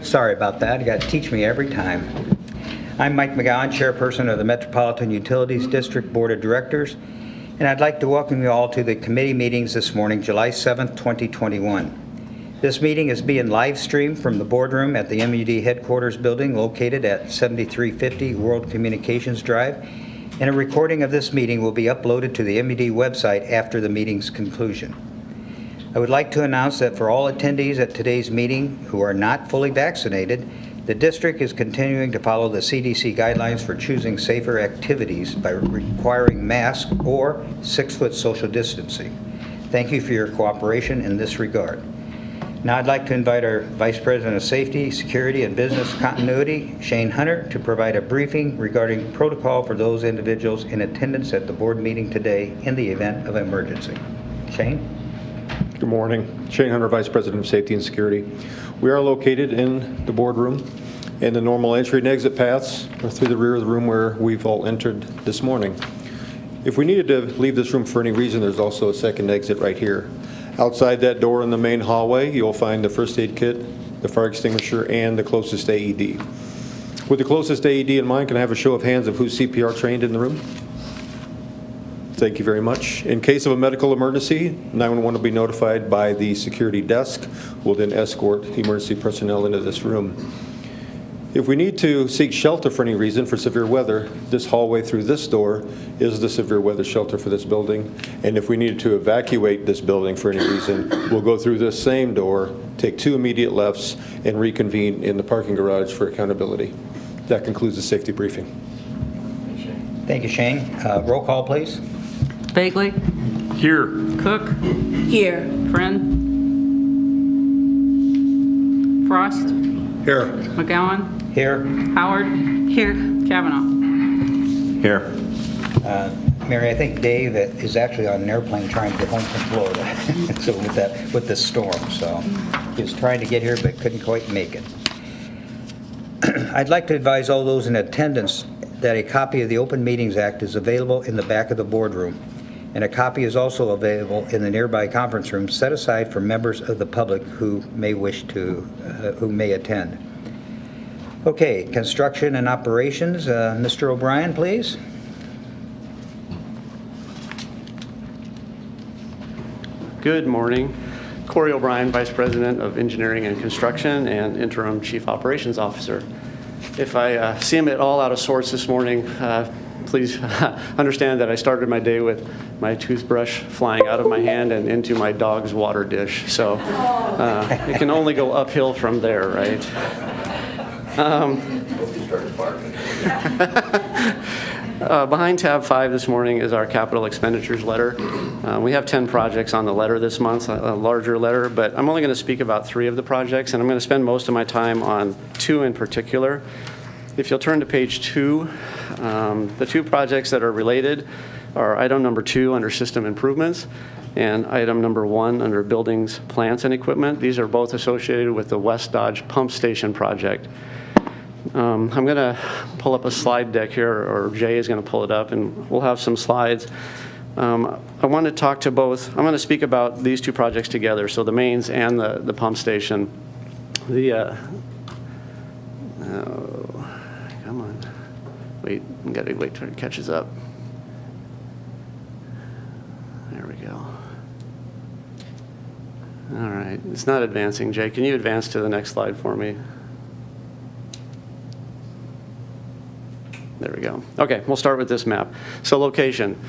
Sorry about that. You got to teach me every time. I'm Mike McGowan, Chairperson of the Metropolitan Utilities District Board of Directors, and I'd like to welcome you all to the committee meetings this morning, July 7th, 2021. This meeting is being live streamed from the boardroom at the M.U.D headquarters building located at 7350 World Communications Drive, and a recording of this meeting will be uploaded to the M.U.D website after the meeting's conclusion. I would like to announce that for all attendees at today's meeting who are not fully vaccinated, the district is continuing to follow the CDC guidelines for choosing safer activities by requiring masks or 6-foot social distancing. Thank you for your cooperation in this regard. Now I'd like to invite our Vice President of Safety, Security, and Business Continuity, Shane Hunter, to provide a briefing regarding protocol for those individuals in attendance at the board meeting today in the event of emergency. Shane? Good morning. Shane Hunter, Vice President of Safety and Security. We are located in the boardroom, and the normal entry and exit paths are through the rear of the room where we've all entered this morning. If we needed to leave this room for any reason, there's also a second exit right here. Outside that door in the main hallway, you'll find the first aid kit, the fire extinguisher, and the closest AED. With the closest AED in mind, can I have a show of hands of who's CPR trained in the room? Thank you very much. In case of a medical emergency, 911 will be notified by the security desk. We'll then escort emergency personnel into this room. If we need to seek shelter for any reason for severe weather, this hallway through this door is the severe weather shelter for this building. And if we needed to evacuate this building for any reason, we'll go through this same door, take 2 immediate lefts, and reconvene in the parking garage for accountability. That concludes the safety briefing. Thank you, Shane. Roll call, please. Bagley? Here. Cook? Here. Friend? Frost? Here. McGowan? Here. Howard? Here. Kavanaugh? Here. Mary, I think Dave is actually on an airplane trying to get home from Florida. So with the storm, so he was trying to get here but couldn't quite make it. I'd like to advise all those in attendance that a copy of the Open Meetings Act is available in the back of the boardroom, and a copy is also available in the nearby conference room set aside for members of the public who may wish to, who may attend. Okay, construction and operations. Mr. O'Brien, please. Good morning. Corey O'Brien, Vice President of Engineering and Construction and Interim Chief Operations Officer. If I seem at all out of sorts this morning, please understand that I started my day with my toothbrush flying out of my hand and into my dog's water dish. So it can only go uphill from there, right? Behind tab 5 this morning is our capital expenditures letter. We have 10 projects on the letter this month, a larger letter, but I'm only going to speak about 3 of the projects, and I'm going to spend most of my time on 2 in particular. If you'll turn to page 2, the 2 projects that are related are item number 2 under system improvements and item number 1 under buildings, plants, and equipment. These are both associated with the West Dodge Pump Station project. I'm going to pull up a slide deck here, or Jay is going to pull it up, and we'll have some slides. I want to talk to both. I'm going to speak about these 2 projects together, so the mains and the pump station. Come on. Wait, I've got to wait till it catches up. There we go. All right, it's not advancing. Jay, can you advance to the next slide for me? There we go. Okay, we'll start with this map. So location.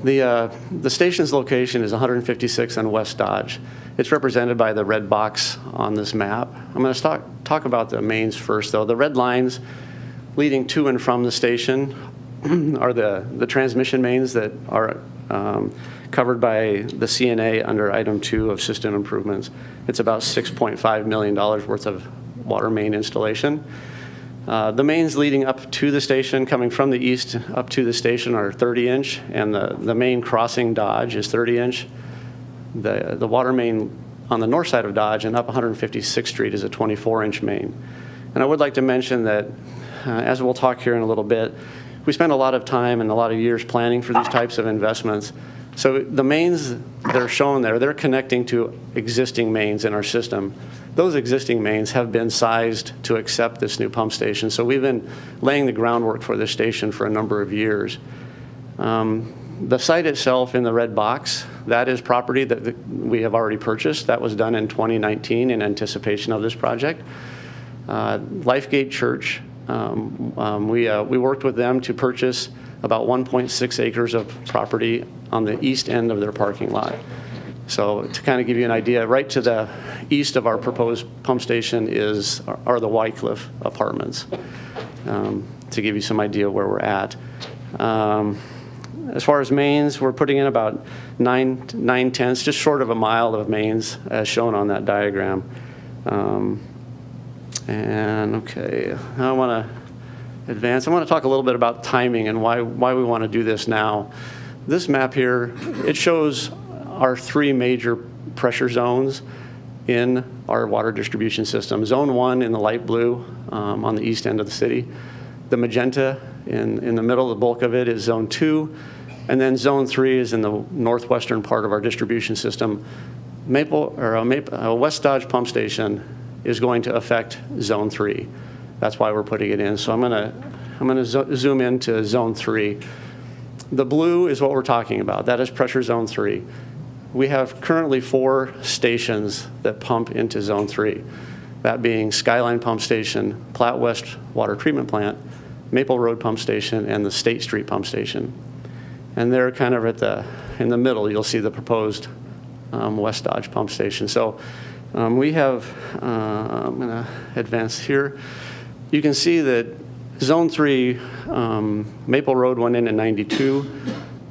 The station's location is 156 on West Dodge. It's represented by the red box on this map. I'm going to talk about the mains first, though. The red lines leading to and from the station are the transmission mains that are covered by the CNA under item 2 of system improvements. It's about $6.5 million worth of water main installation. The mains leading up to the station, coming from the east up to the station, are 30-inch, and the main crossing Dodge is 30-inch. The water main on the north side of Dodge and up 156th Street is a 24-inch main. And I would like to mention that, as we'll talk here in a little bit, we spend a lot of time and a lot of years planning for these types of investments. So the mains that are shown there, they're connecting to existing mains in our system. Those existing mains have been sized to accept this new pump station. So we've been laying the groundwork for this station for a number of years. The site itself in the red box, that is property that we have already purchased. That was done in 2019 in anticipation of this project. Lifegate Church, we worked with them to purchase about 1.6 acres of property on the east end of their parking lot. So to kind of give you an idea, right to the east of our proposed pump station are the Wycliffe apartments, to give you some idea where we're at. As far as mains, we're putting in about 9/10, just short of a mile of mains as shown on that diagram. And okay, I want to advance. I want to talk a little bit about timing and why we want to do this now. This map here, it shows our 3 major pressure zones in our water distribution system. Zone 1 in the light blue on the east end of the city. The magenta in the middle, the bulk of it is Zone 2. And then Zone 3 is in the northwestern part of our distribution system. West Dodge Pump Station is going to affect Zone 3. That's why we're putting it in. So I'm gonna zoom into Zone 3. The blue is what we're talking about. That is pressure Zone 3. We have currently 4 stations that pump into Zone 3. That being Skyline Pump Station, Platte West Water Treatment Plant, Maple Road Pump Station, and the State Street Pump Station. And they're kind of in the middle, you'll see the proposed West Dodge Pump Station. So we have, I'm gonna advance here. You can see that Zone 3, Maple Road went in 92,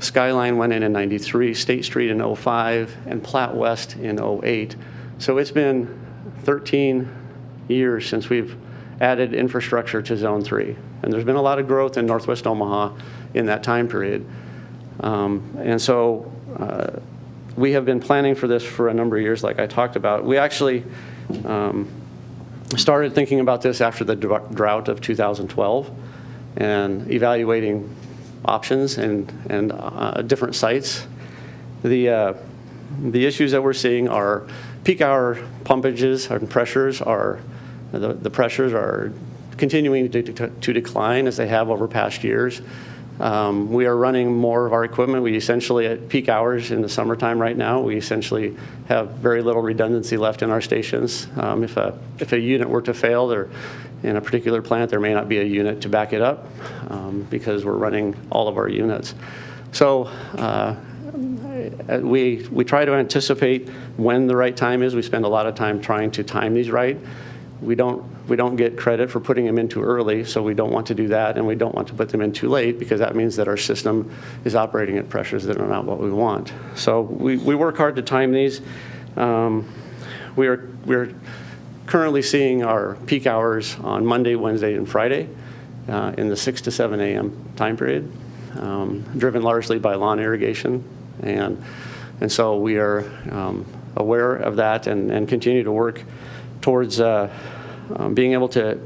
Skyline went in 93, State Street in 05, and Platte West in 08. So it's been 13 years since we've added infrastructure to Zone 3. And there's been a lot of growth in Northwest Omaha in that time period. And so we have been planning for this for a number of years, like I talked about. We actually started thinking about this after the drought of 2012 and evaluating options and different sites. The issues that we're seeing are peak hour pumpages and pressures are, the pressures are continuing to decline as they have over past years. We are running more of our equipment. We essentially, at peak hours in the summertime right now, we essentially have very little redundancy left in our stations. If a unit were to fail, there, in a particular plant, there may not be a unit to back it up because we're running all of our units. So we try to anticipate when the right time is. We spend a lot of time trying to time these right. We don't get credit for putting them in too early, so we don't want to do that, and we don't want to put them in too late because that means that our system is operating at pressures that are not what we want. So we work hard to time these. We're currently seeing our peak hours on Monday, Wednesday, and Friday in the 6 to 7 a.m. time period, driven largely by lawn irrigation, and so we are aware of that and continue to work towards being able to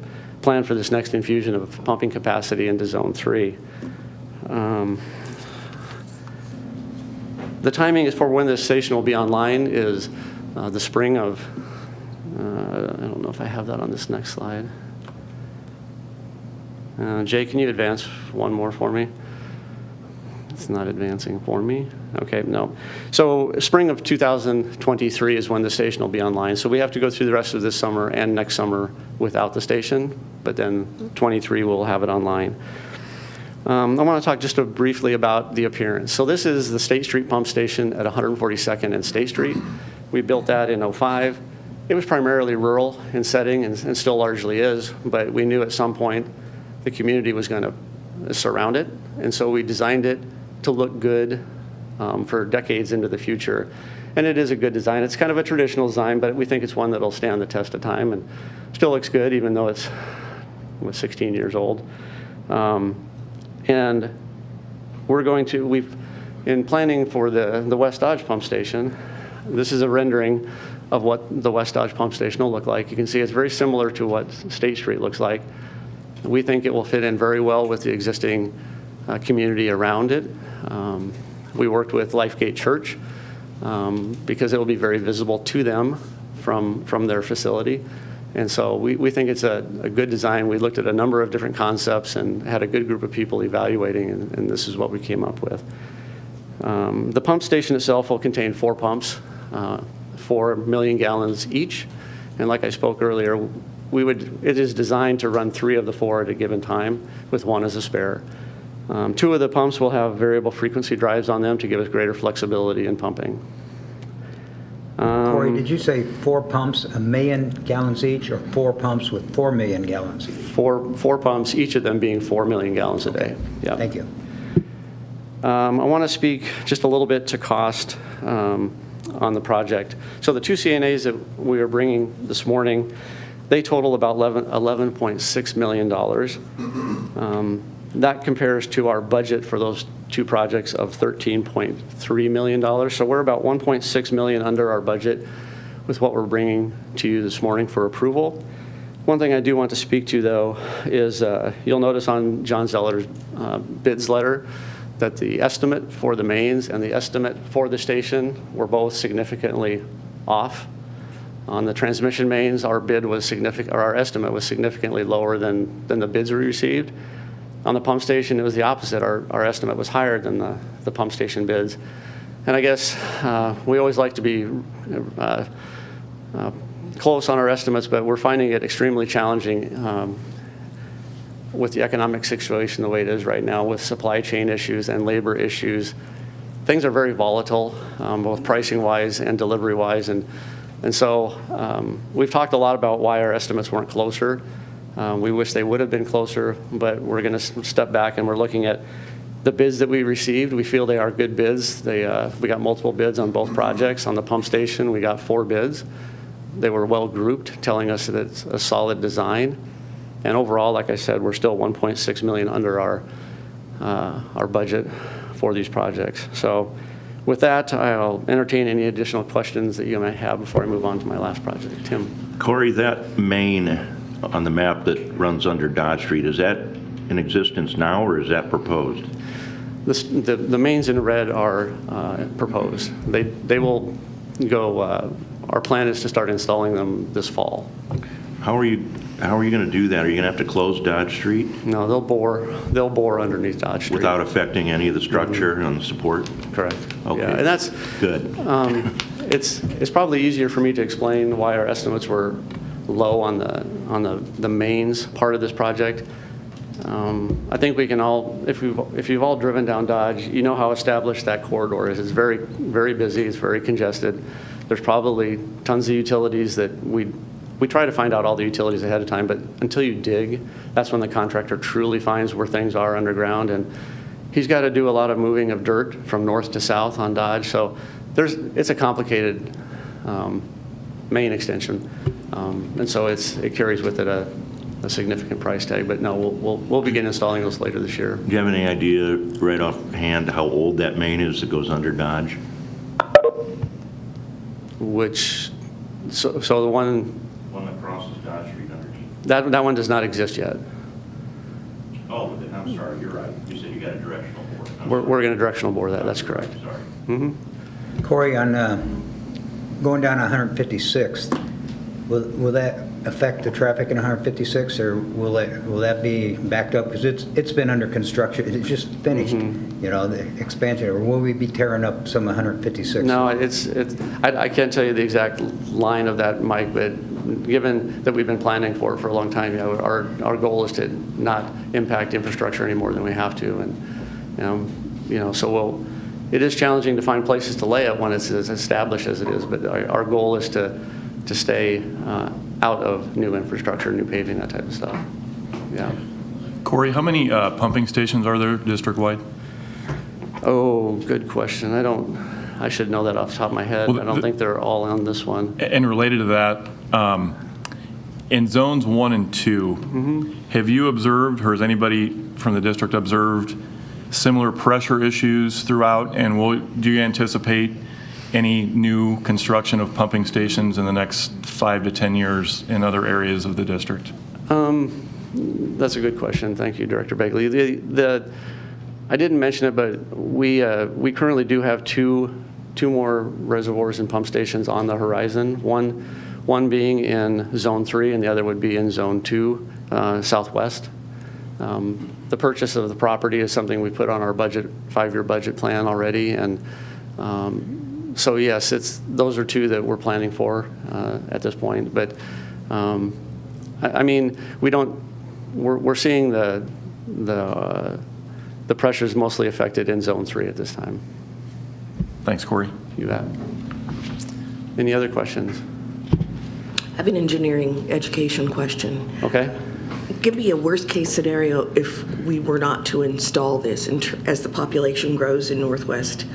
plan for this next infusion of pumping capacity into Zone 3. The timing is for when this station will be online is the spring of, I don't know if I have that on this next slide. Jay, can you advance one more for me? It's not advancing for me. Okay, no. So spring of 2023 is when the station will be online. So we have to go through the rest of this summer and next summer without the station, but then 23 we'll have it online. I want to talk just briefly about the appearance. So this is the State Street Pump Station at 142nd and State Street. We built that in 05. It was primarily rural in setting and still largely is, but we knew at some point the community was going to surround it, and so we designed it to look good for decades into the future. And it is a good design. It's kind of a traditional design, but we think it's one that'll stand the test of time and still looks good even though it's 16 years old. And in planning for the West Dodge pump station, this is a rendering of what the West Dodge pump station will look like. You can see it's very similar to what State Street looks like. We think it will fit in very well with the existing community around it. We worked with Lifegate Church because it will be very visible to them from their facility. And so we think it's a good design. We looked at a number of different concepts and had a good group of people evaluating, and this is what we came up with. The pump station itself will contain 4 pumps, 4 million gallons each. And like I spoke earlier, it is designed to run 3 of the 4 at a given time, with 1 as a spare. 2 of the pumps will have variable frequency drives on them to give us greater flexibility in pumping. Corey, did you say 4 pumps, 1 million gallons each, or 4 pumps with 4 million gallons each? 4 pumps, each of them being 4 million gallons a day. Yeah. Thank you. I want to speak just a little bit to cost on the project. So the 2 CNAs that we are bringing this morning, they total about $11.6 million. That compares to our budget for those 2 projects of $13.3 million. So we're about $1.6 million under our budget with what we're bringing to you this morning for approval. One thing I do want to speak to, though, is you'll notice on John Zeller's bids letter that the estimate for the mains and the estimate for the station were both significantly off. On the transmission mains, our bid was significant, or our estimate was significantly lower than the bids we received. On the pump station, it was the opposite. Our estimate was higher than the pump station bids. And I guess we always like to be close on our estimates, but we're finding it extremely challenging with the economic situation the way it is right now, with supply chain issues and labor issues. Things are very volatile, both pricing-wise and delivery-wise. And so we've talked a lot about why our estimates weren't closer. We wish they would have been closer, but we're going to step back and we're looking at the bids that we received. We feel they are good bids. We got multiple bids on both projects. On the pump station, we got 4 bids. They were well grouped, telling us that it's a solid design. And overall, like I said, we're still $1.6 million under our budget for these projects. So with that, I'll entertain any additional questions that you might have before I move on to my last project. Tim. Corey, that main on the map that runs under Dodge Street, is that in existence now or is that proposed? The mains in red are proposed. They will go, our plan is to start installing them this fall. How are you going to do that? Are you going to have to close Dodge Street? No, they'll bore underneath Dodge Street. Without affecting any of the structure and the support? Correct. Okay. Yeah, and that's good. It's probably easier for me to explain why our estimates were low on the mains part of this project. I think we can all, if you've all driven down Dodge, you know how established that corridor is. It's very, very busy. It's very congested. There's probably tons of utilities that we try to find out all the utilities ahead of time, but until you dig, that's when the contractor truly finds where things are underground. And he's got to do a lot of moving of dirt from north to south on Dodge. So it's a complicated main extension. And so it carries with it a significant price tag. But no, we'll begin installing those later this year. Do you have any idea right offhand how old that main is that goes under Dodge? So the one that crosses Dodge Street underneath. That one does not exist yet. Oh, I'm sorry, you're right. You said you got a directional board. We're going to directional bore that. That's correct. Sorry. Mm-hmm. Corey, on going down 156th, will that affect the traffic in 156, or will that be backed up? Because it's been under construction. It's just finished, you know, the expansion. Or will we be tearing up some 156? No, I can't tell you the exact line of that, Mike, but given that we've been planning for it for a long time, you know, our goal is to not impact infrastructure any more than we have to. And, you know, so it is challenging to find places to lay it when it's as established as it is, but our goal is to stay out of new infrastructure, new paving, that type of stuff. Yeah. Corey, how many pumping stations are there district-wide? Oh, good question. I should know that off the top of my head. Well, I don't think they're all on this one. And related to that, in zones 1 and 2, have you observed, or has anybody from the district observed similar pressure issues throughout? And do you anticipate any new construction of pumping stations in the next 5 to 10 years in other areas of the district? That's a good question. Thank you, Director Begley. I didn't mention it, but we currently do have two more reservoirs and pump stations on the horizon. One being in Zone 3, and the other would be in Zone 2, southwest. The purchase of the property is something we put on our budget, 5-year budget plan already, and so yes, those are two that we're planning for at this point. But I mean, we're seeing the pressures mostly affected in Zone 3 at this time. Thanks, Corey. You bet. Any other questions? I have an engineering education question. Okay. Give me a worst-case scenario if we were not to install this as the population grows in northwest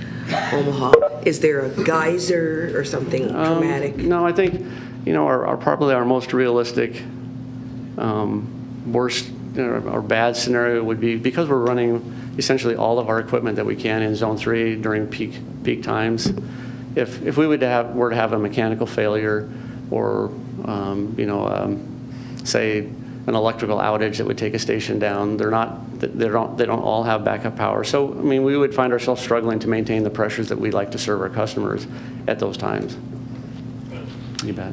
Omaha. Is there a geyser or something dramatic? No, I think, probably our most realistic worst or bad scenario would be, because we're running essentially all of our equipment that we can in Zone 3 during peak times. If we were to have a mechanical failure or say an electrical outage that would take a station down, they don't all have backup power. So I mean, we would find ourselves struggling to maintain the pressures that we'd like to serve our customers at those times. You bet.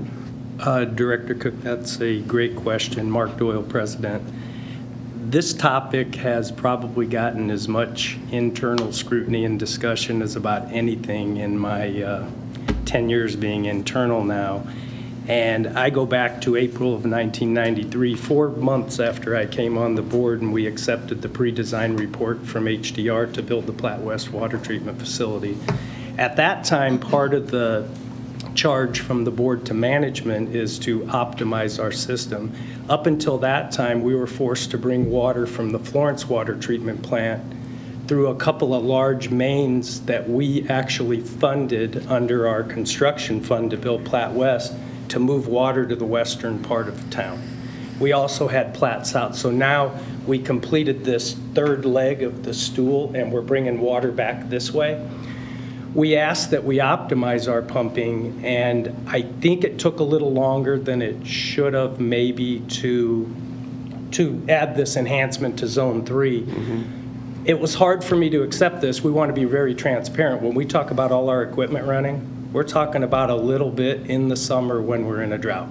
Director Cook, that's a great question. Mark Doyle, President. This topic has probably gotten as much internal scrutiny and discussion as about anything in my 10 years being internal now. And I go back to April of 1993, 4 months after I came on the board, and we accepted the pre-design report from HDR to build the Platte West Water Treatment Facility. At that time, part of the charge from the board to management is to optimize our system. Up until that time, we were forced to bring water from the Florence Water Treatment Plant through a couple of large mains that we actually funded under our construction fund to build Platte West to move water to the western part of town. We also had Platte South. So now we completed this third leg of the stool and we're bringing water back this way. We asked that we optimize our pumping, and I think it took a little longer than it should have maybe to add this enhancement to Zone 3. Mm-hmm. It was hard for me to accept this. We want to be very transparent. When we talk about all our equipment running, we're talking about a little bit in the summer when we're in a drought.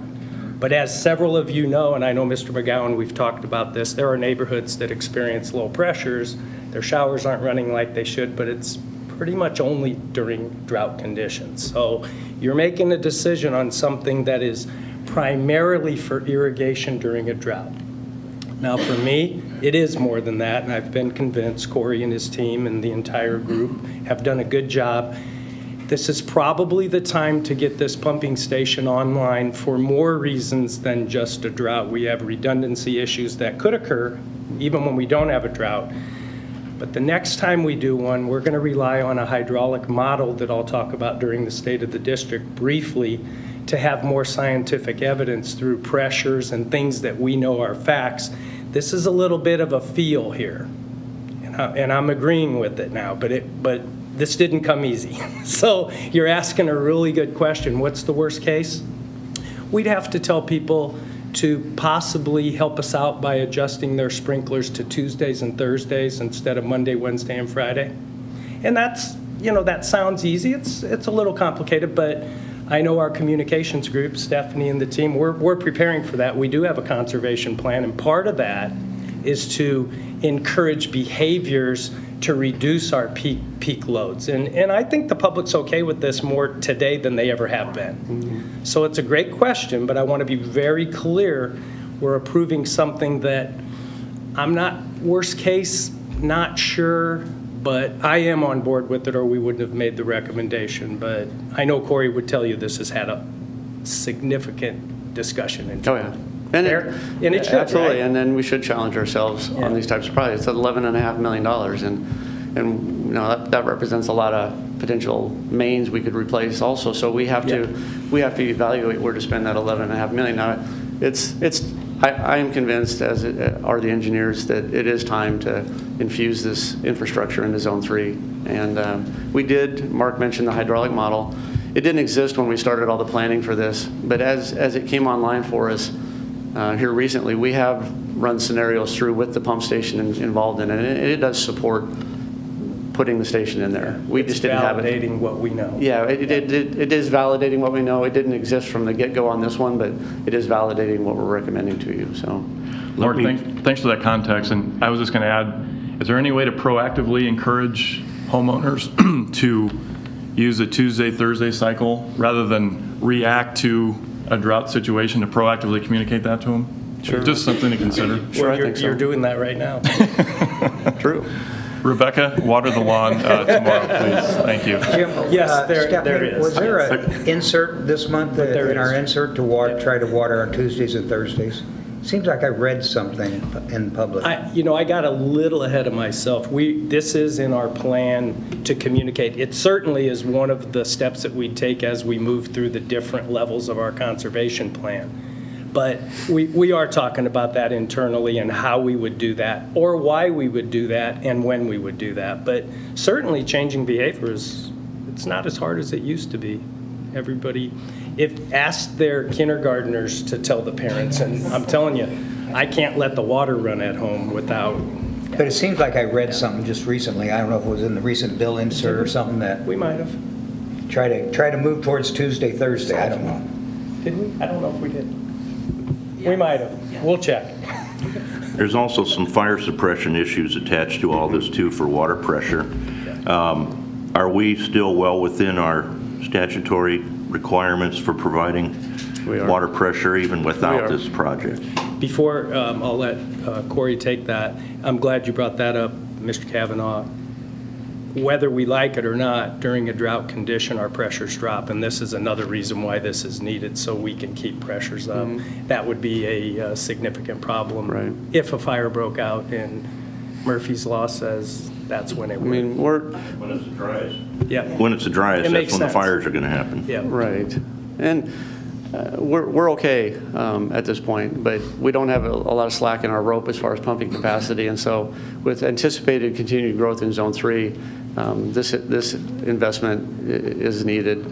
But as several of you know, and I know Mr. McGowan, we've talked about this, there are neighborhoods that experience low pressures. Their showers aren't running like they should, but it's pretty much only during drought conditions. So you're making a decision on something that is primarily for irrigation during a drought. Now for me, it is more than that, and I've been convinced Corey and his team and the entire group have done a good job. This is probably the time to get this pumping station online for more reasons than just a drought. We have redundancy issues that could occur even when we don't have a drought. But the next time we do one, we're going to rely on a hydraulic model that I'll talk about during the State of the District briefly to have more scientific evidence through pressures and things that we know are facts. This is a little bit of a feel here, and I'm agreeing with it now, but this didn't come easy. So you're asking a really good question. What's the worst case? We'd have to tell people to possibly help us out by adjusting their sprinklers to Tuesdays and Thursdays instead of Monday, Wednesday, and Friday. And that's, that sounds easy. It's a little complicated, but I know our communications group, Stephanie and the team, we're preparing for that. We do have a conservation plan, and part of that is to encourage behaviors to reduce our peak loads. And I think the public's okay with this more today than they ever have been. Mm-hmm. So it's a great question, but I want to be very clear. We're approving something that I'm not, worst case, not sure, but I am on board with it or we wouldn't have made the recommendation. But I know Corey would tell you this has had a significant discussion. Oh, yeah. And it should, absolutely, right? And then we should challenge ourselves on these types of projects. It's $11.5 million, and that represents a lot of potential mains we could replace also. So we have to evaluate where to spend that $11.5 million. Now, I am convinced, as are the engineers, that it is time to infuse this infrastructure into Zone 3. And we did. Mark mentioned the hydraulic model. It didn't exist when we started all the planning for this, but as it came online for us. Here recently, we have run scenarios through with the pump station involved in it, and it does support putting the station in there. We It's just didn't have it. validating what we know. Yeah, it is validating what we know. It didn't exist from the get-go on this one, but it is validating what we're recommending to you, so. Mark, thanks for that context, and I was just going to add, is there any way to proactively encourage homeowners to use a Tuesday, Thursday cycle rather than react to a drought situation, to proactively communicate that to them? Sure. Just something to consider. Sure, I You're- think so. You're doing that right now. True. Rebecca, water the lawn tomorrow, please. Thank you. Jim, Yes, there Stephanie, is. was there an insert this month there in our is. insert to try to water on Tuesdays and Thursdays? Seems like I read something in public. I got a little ahead of myself. This is in our plan to communicate. It certainly is one of the steps that we take as we move through the different levels of our conservation plan. But we are talking about that internally and how we would do that, or why we would do that, and when we would do that. But certainly changing behavior it's not as hard as it used to be. Everybody, ask their kindergartners to tell the parents, and I'm telling you, I can't let the water run at home without, But it seems like I read something just recently, I don't know if it was in the recent bill insert or something, that we might have. try to move towards Tuesday, Thursday, I don't know. Did we? I don't know if we did. We might have. We'll check. There's also some fire suppression issues attached to all this too for water pressure. Are we still well within our statutory requirements for providing We are. water pressure even We without are. this project? Before I'll let Corey take that, I'm glad you brought that up, Mr. Kavanaugh. Whether we like it or not, during a drought condition, our pressures drop, and this is another reason why this is needed, so we can keep pressures up. That would be a significant problem. Right. If a fire broke out, and Murphy's Law says that's when it I would. mean, When it's the driest. Yeah, When it's the driest, It makes that's when the sense. fires are going to happen. yeah. right. And we're okay at this point, but we don't have a lot of slack in our rope as far as pumping capacity. And so with anticipated continued growth in Zone 3, this investment is needed.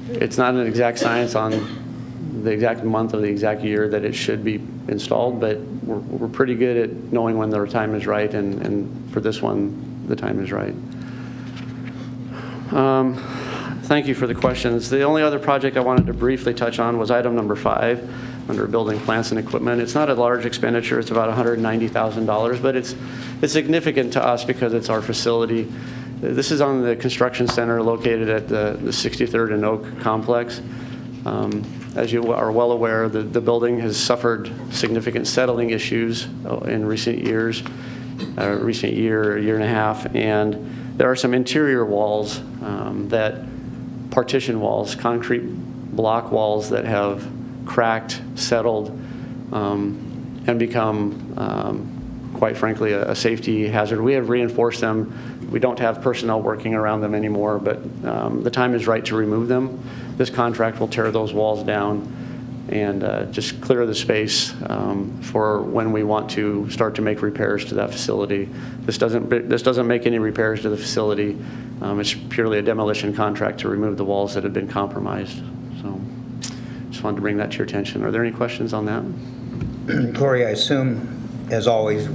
It's not an exact science on the exact month or the exact year that it should be installed, but we're pretty good at knowing when the time is right, and for this one, the time is right. Thank you for the questions. The only other project I wanted to briefly touch on was item number 5 under building plants and equipment. It's not a large expenditure. It's about $190,000, but it's significant to us because it's our facility. This is on the construction center located at the 63rd and Oak complex. As you are well aware, the building has suffered significant settling issues in recent years, year and a half, and there are some interior walls partition walls, concrete block walls that have cracked, settled, and become, quite frankly, a safety hazard. We have reinforced them. We don't have personnel working around them anymore, but the time is right to remove them. This contract will tear those walls down and just clear the space for when we want to start to make repairs to that facility. This doesn't make any repairs to the facility. It's purely a demolition contract to remove the walls that have been compromised. So just wanted to bring that to your attention. Are there any questions on that? Corey, I assume, as always,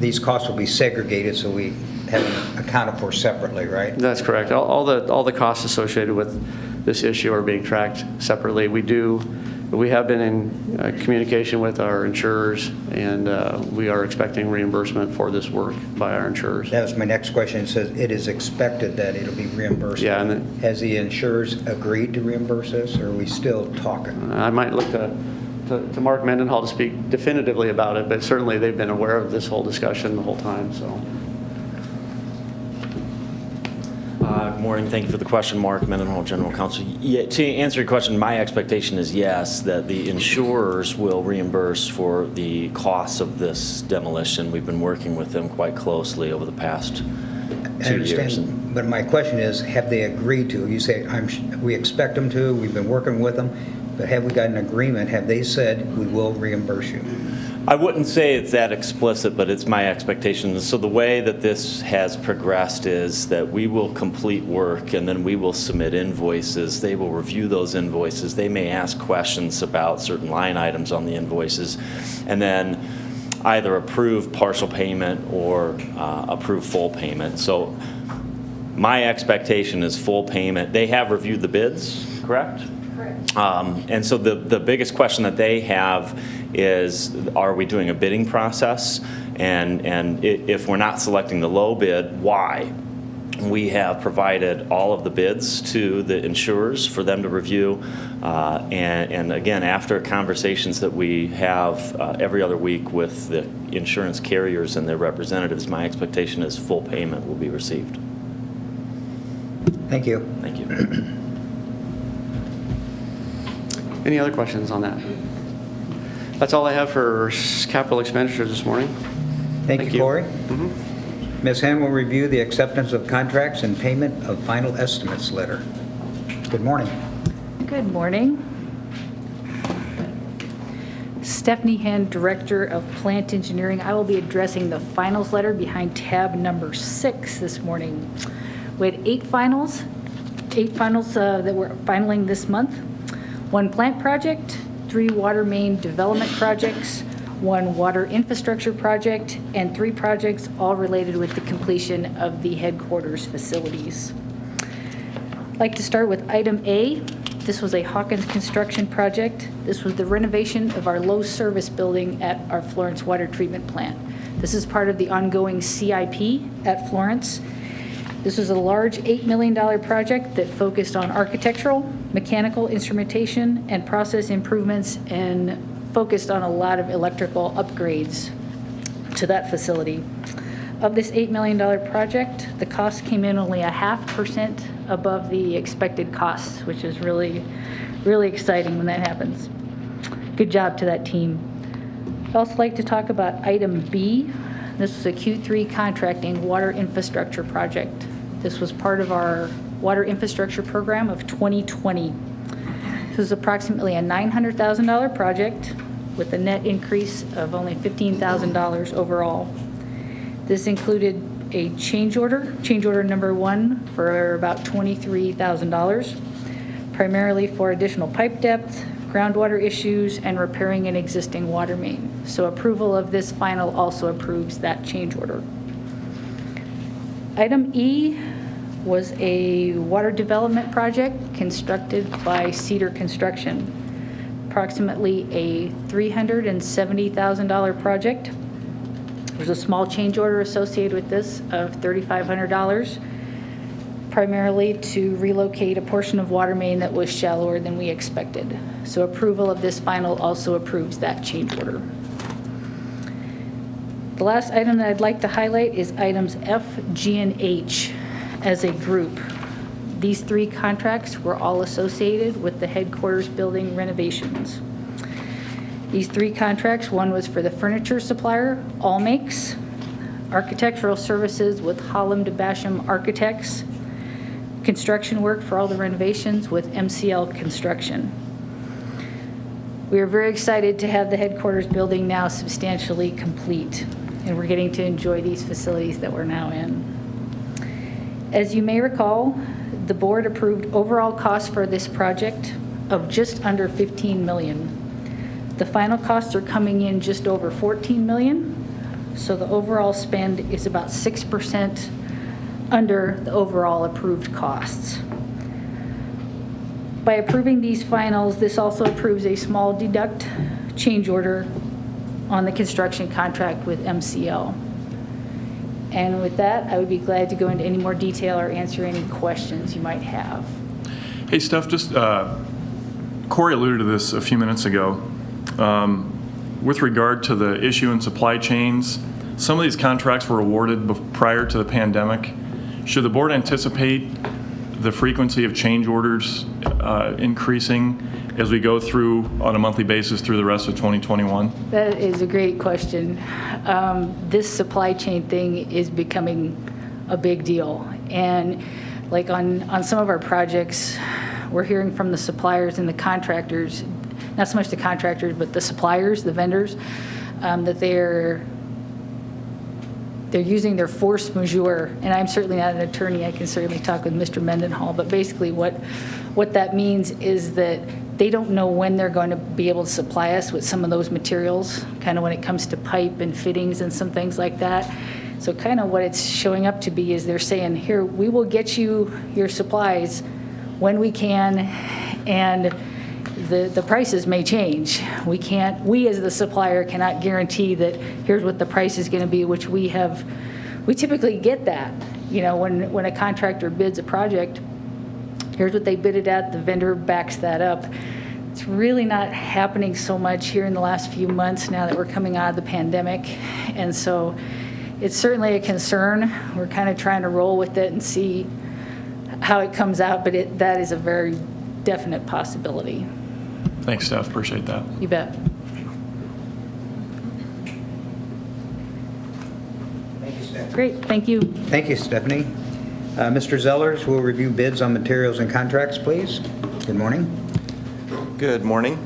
these costs will be segregated, so we have them accounted for separately, right? That's correct. All the costs associated with this issue are being tracked separately. We have been in communication with our insurers, and we are expecting reimbursement for this work by our insurers. That was my next question. It says it is expected that it'll be reimbursed. Yeah, and Has the insurers agreed to reimburse us, or are we still talking? I might look to Mark Mendenhall to speak definitively about it, but certainly they've been aware of this whole discussion the whole time, so. Good morning. Thank you for the question, Mark Mendenhall, General Counsel. Yeah, to answer your question, my expectation is yes, that the insurers will reimburse for the costs of this demolition. We've been working with them quite closely over the past 2 years. But my question is, have they agreed to? You say, we expect them to, we've been working with them, but have we got an agreement? Have they said, we will reimburse you? I wouldn't say it's that explicit, but it's my expectation. So the way that this has progressed is that we will complete work and then we will submit invoices. They will review those invoices. They may ask questions about certain line items on the invoices. And then either approve partial payment or approve full payment. So my expectation is full payment. They have reviewed the bids, correct? Correct. And so the biggest question that they have is, are we doing a bidding process? And if we're not selecting the low bid, why? We have provided all of the bids to the insurers for them to review. And again, after conversations that we have every other week with the insurance carriers and their representatives, my expectation is full payment will be received. Thank you. Thank you. Any other questions on that? That's all I have for capital expenditures this morning. Thank you, Corey. Ms. Hen will review the acceptance of contracts and payment of final estimates letter. Good morning. Good morning. Stephanie Hen, Director of Plant Engineering. I will be addressing the finals letter behind tab number 6 this morning. We had 8 finals that we're finaling this month. 1 plant project, 3 water main development projects, 1 water infrastructure project, and 3 projects all related with the completion of the headquarters facilities. I'd like to start with item A. This was a Hawkins construction project. This was the renovation of our low service building at our Florence water treatment plant. This is part of the ongoing CIP at Florence. This was a large $8 million project that focused on architectural, mechanical instrumentation, and process improvements, and focused on a lot of electrical upgrades to that facility. Of this $8 million project, the cost came in only 0.5% above the expected costs, which is really, really exciting when that happens. Good job to that team. I'd also like to talk about item B. This was a Q3 contracting water infrastructure project. This was part of our water infrastructure program of 2020. This was approximately a $900,000 project with a net increase of only $15,000 overall. This included a change order number 1 for about $23,000, primarily for additional pipe depth, groundwater issues, and repairing an existing water main. So approval of this final also approves that change order. Item E was a water development project constructed by Cedar Construction. Approximately a $370,000 project. There's a small change order associated with this of $3,500, primarily to relocate a portion of water main that was shallower than we expected. So approval of this final also approves that change order. The last item that I'd like to highlight is items F, G, and H as a group. These 3 contracts were all associated with the headquarters building renovations. These 3 contracts, one was for the furniture supplier, All Makes, architectural services with Holland Basham Architects, construction work for all the renovations with MCL Construction. We are very excited to have the headquarters building now substantially complete, and we're getting to enjoy these facilities that we're now in. As you may recall, the board approved overall cost for this project of just under $15 million. The final costs are coming in just over $14 million, so the overall spend is about 6% under the overall approved costs. By approving these finals, this also approves a small deduct change order on the construction contract with MCL. And with that, I would be glad to go into any more detail or answer any questions you might have. Hey, Steph, just Corey alluded to this a few minutes ago. With regard to the issue in supply chains, some of these contracts were awarded prior to the pandemic. Should the board anticipate the frequency of change orders increasing as we go through on a monthly basis through the rest of 2021? That is a great question. This supply chain thing is becoming a big deal. And like on some of our projects, we're hearing from the suppliers and the contractors, not so much the contractors, but the suppliers, the vendors, that they're using their force majeure. And I'm certainly not an attorney. I can certainly talk with Mr. Mendenhall. But basically what that means is that they don't know when they're going to be able to supply us with some of those materials, kind of when it comes to pipe and fittings and some things like that. So kind of what it's showing up to be is they're saying, here, we will get you your supplies when we can, and the prices may change. We as the supplier cannot guarantee that here's what the price is going to be, which we typically get that. You know, when a contractor bids a project, here's what they bid it at, the vendor backs that up. It's really not happening so much here in the last few months now that we're coming out of the pandemic. And so it's certainly a concern. We're kind of trying to roll with it and see how it comes out, but that is a very definite possibility. Thanks, Steph. Appreciate that. You bet. Thank you, Stephanie. Great, thank you. Thank you, Stephanie. Mr. Zellers will review bids on materials and contracts, please. Good morning. Good morning.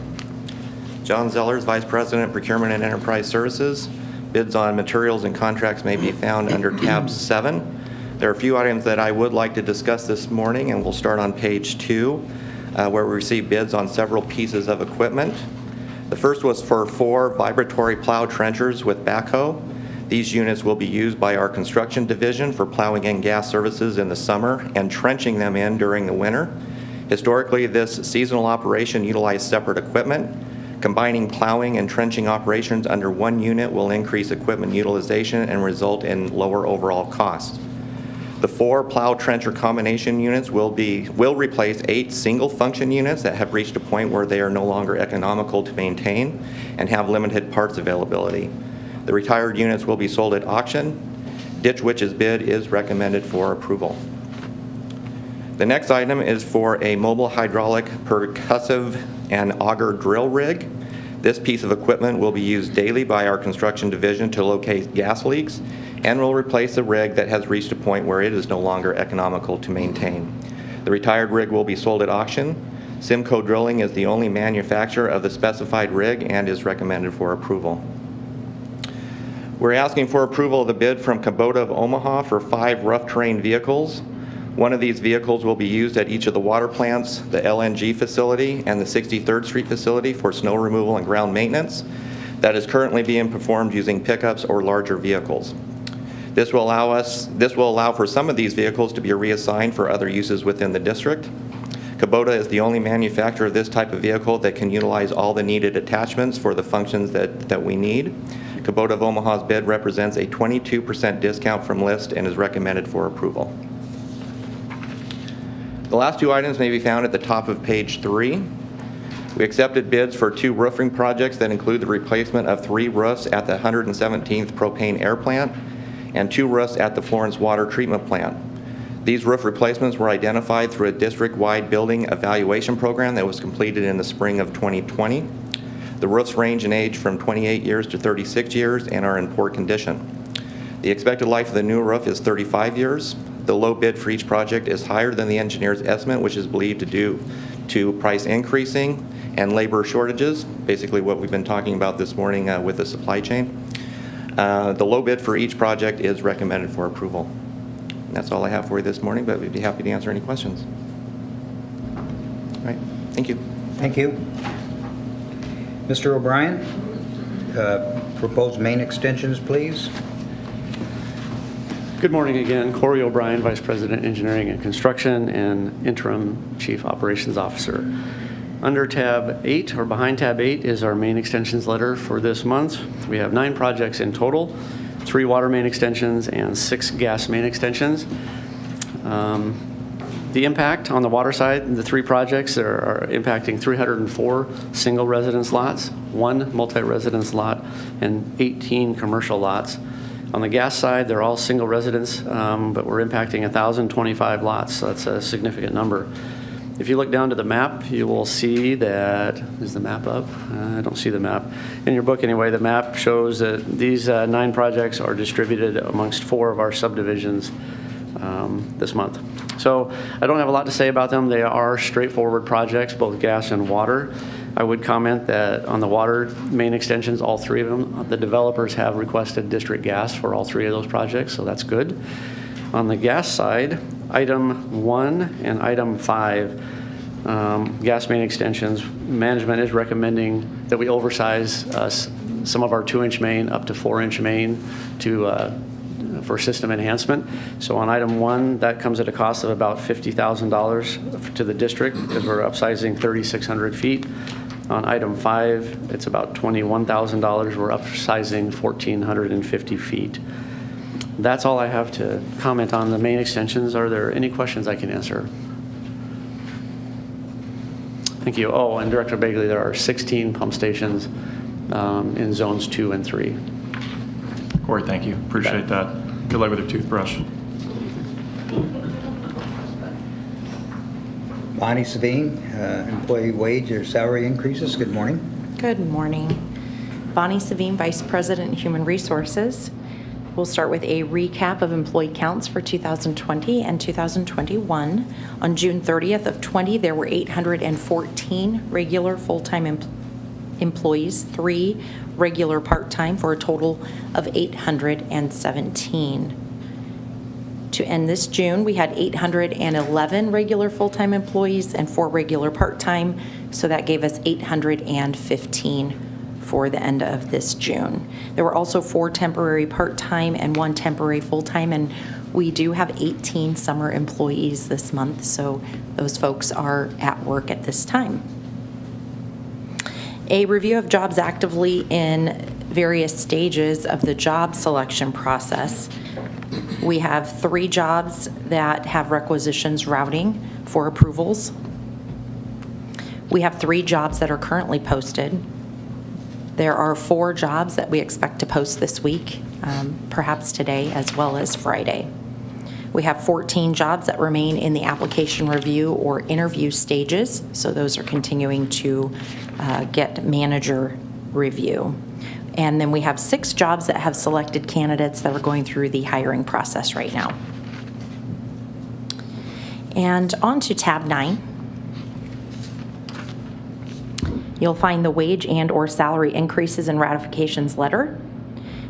John Zellers, Vice President, Procurement and Enterprise Services. Bids on materials and contracts may be found under tab 7. There are a few items that I would like to discuss this morning, and we'll start on page 2, where we received bids on several pieces of equipment. The first was for 4 vibratory plow trenchers with backhoe. These units will be used by our construction division for plowing in gas services in the summer and trenching them in during the winter. Historically, this seasonal operation utilized separate equipment. Combining plowing and trenching operations under one unit will increase equipment utilization and result in lower overall costs. The 4 plow trencher combination units will replace 8 single function units that have reached a point where they are no longer economical to maintain and have limited parts availability. The retired units will be sold at auction. Ditch Witch's bid is recommended for approval. The next item is for a mobile hydraulic percussive and auger drill rig. This piece of equipment will be used daily by our construction division to locate gas leaks and will replace a rig that has reached a point where it is no longer economical to maintain. The retired rig will be sold at auction. Simcoe Drilling is the only manufacturer of the specified rig and is recommended for approval. We're asking for approval of the bid from Kubota of Omaha for 5 rough terrain vehicles. One of these vehicles will be used at each of the water plants, the LNG facility, and the 63rd Street facility for snow removal and ground maintenance that is currently being performed using pickups or larger vehicles. This will allow for some of these vehicles to be reassigned for other uses within the district. Kubota is the only manufacturer of this type of vehicle that can utilize all the needed attachments for the functions that we need. Kubota of Omaha's bid represents a 22% discount from list and is recommended for approval. The last 2 items may be found at the top of page 3. We accepted bids for 2 roofing projects that include the replacement of 3 roofs at the 117th Propane Air Plant and 2 roofs at the Florence Water Treatment Plant. These roof replacements were identified through a district-wide building evaluation program that was completed in the spring of 2020. The roofs range in age from 28 years to 36 years and are in poor condition. The expected life of the new roof is 35 years. The low bid for each project is higher than the engineer's estimate, which is believed to due to price increasing and labor shortages, basically what we've been talking about this morning with the supply chain. The low bid for each project is recommended for approval. And that's all I have for you this morning, but we'd be happy to answer any questions. All right, thank you. Thank you. Mr. O'Brien, proposed main extensions, please. Good morning again. Corey O'Brien, Vice President, Engineering and Construction and Interim Chief Operations Officer. Under tab 8, or behind tab 8, is our main extensions letter for this month. We have 9 projects in total, 3 water main extensions and 6 gas main extensions. The impact on the water side, the 3 projects are impacting 304 single residence lots, 1 multi-residence lot, and 18 commercial lots. On the gas side, they're all single residence, but we're impacting 1,025 lots, so that's a significant number. If you look down to the map, you will see that, is the map up? I don't see the map. In your book anyway, the map shows that these 9 projects are distributed amongst 4 of our subdivisions this month. So I don't have a lot to say about them. They are straightforward projects, both gas and water. I would comment that on the water main extensions, all 3 of them, the developers have requested district gas for all 3 of those projects, so that's good. On the gas side, item 1 and item 5 gas main extensions. Management is recommending that we oversize some of our 2-inch main up to 4-inch main for system enhancement. So on item 1, that comes at a cost of about $50,000 to the district because we're upsizing 3,600 feet. On item 5, it's about $21,000. We're upsizing 1,450 feet. That's all I have to comment on the main extensions. Are there any questions I can answer? Thank you. Oh, and Director Bagley, there are 16 pump stations in zones 2 and 3. Corey, thank you. Appreciate that. Good luck with your toothbrush. Bonnie Savine, employee wage or salary increases. Good morning. Good morning. Bonnie Savine, Vice President, Human Resources. We'll start with a recap of employee counts for 2020 and 2021. On June 30th of 20, there were 814 regular full-time employees, 3 regular part-time, for a total of 817. To end this June, we had 811 regular full-time employees and 4 regular part-time, so that gave us 815 for the end of this June. There were also 4 temporary part-time and 1 temporary full-time, and we do have 18 summer employees this month, so those folks are at work at this time. A review of jobs actively in various stages of the job selection process. We have 3 jobs that have requisitions routing for approvals. We have 3 jobs that are currently posted. There are 4 jobs that we expect to post this week, perhaps today as well as Friday. We have 14 jobs that remain in the application review or interview stages, so those are continuing to get manager review. And then we have 6 jobs that have selected candidates that are going through the hiring process right now. And on to tab 9. You'll find the wage and or salary increases and ratifications letter.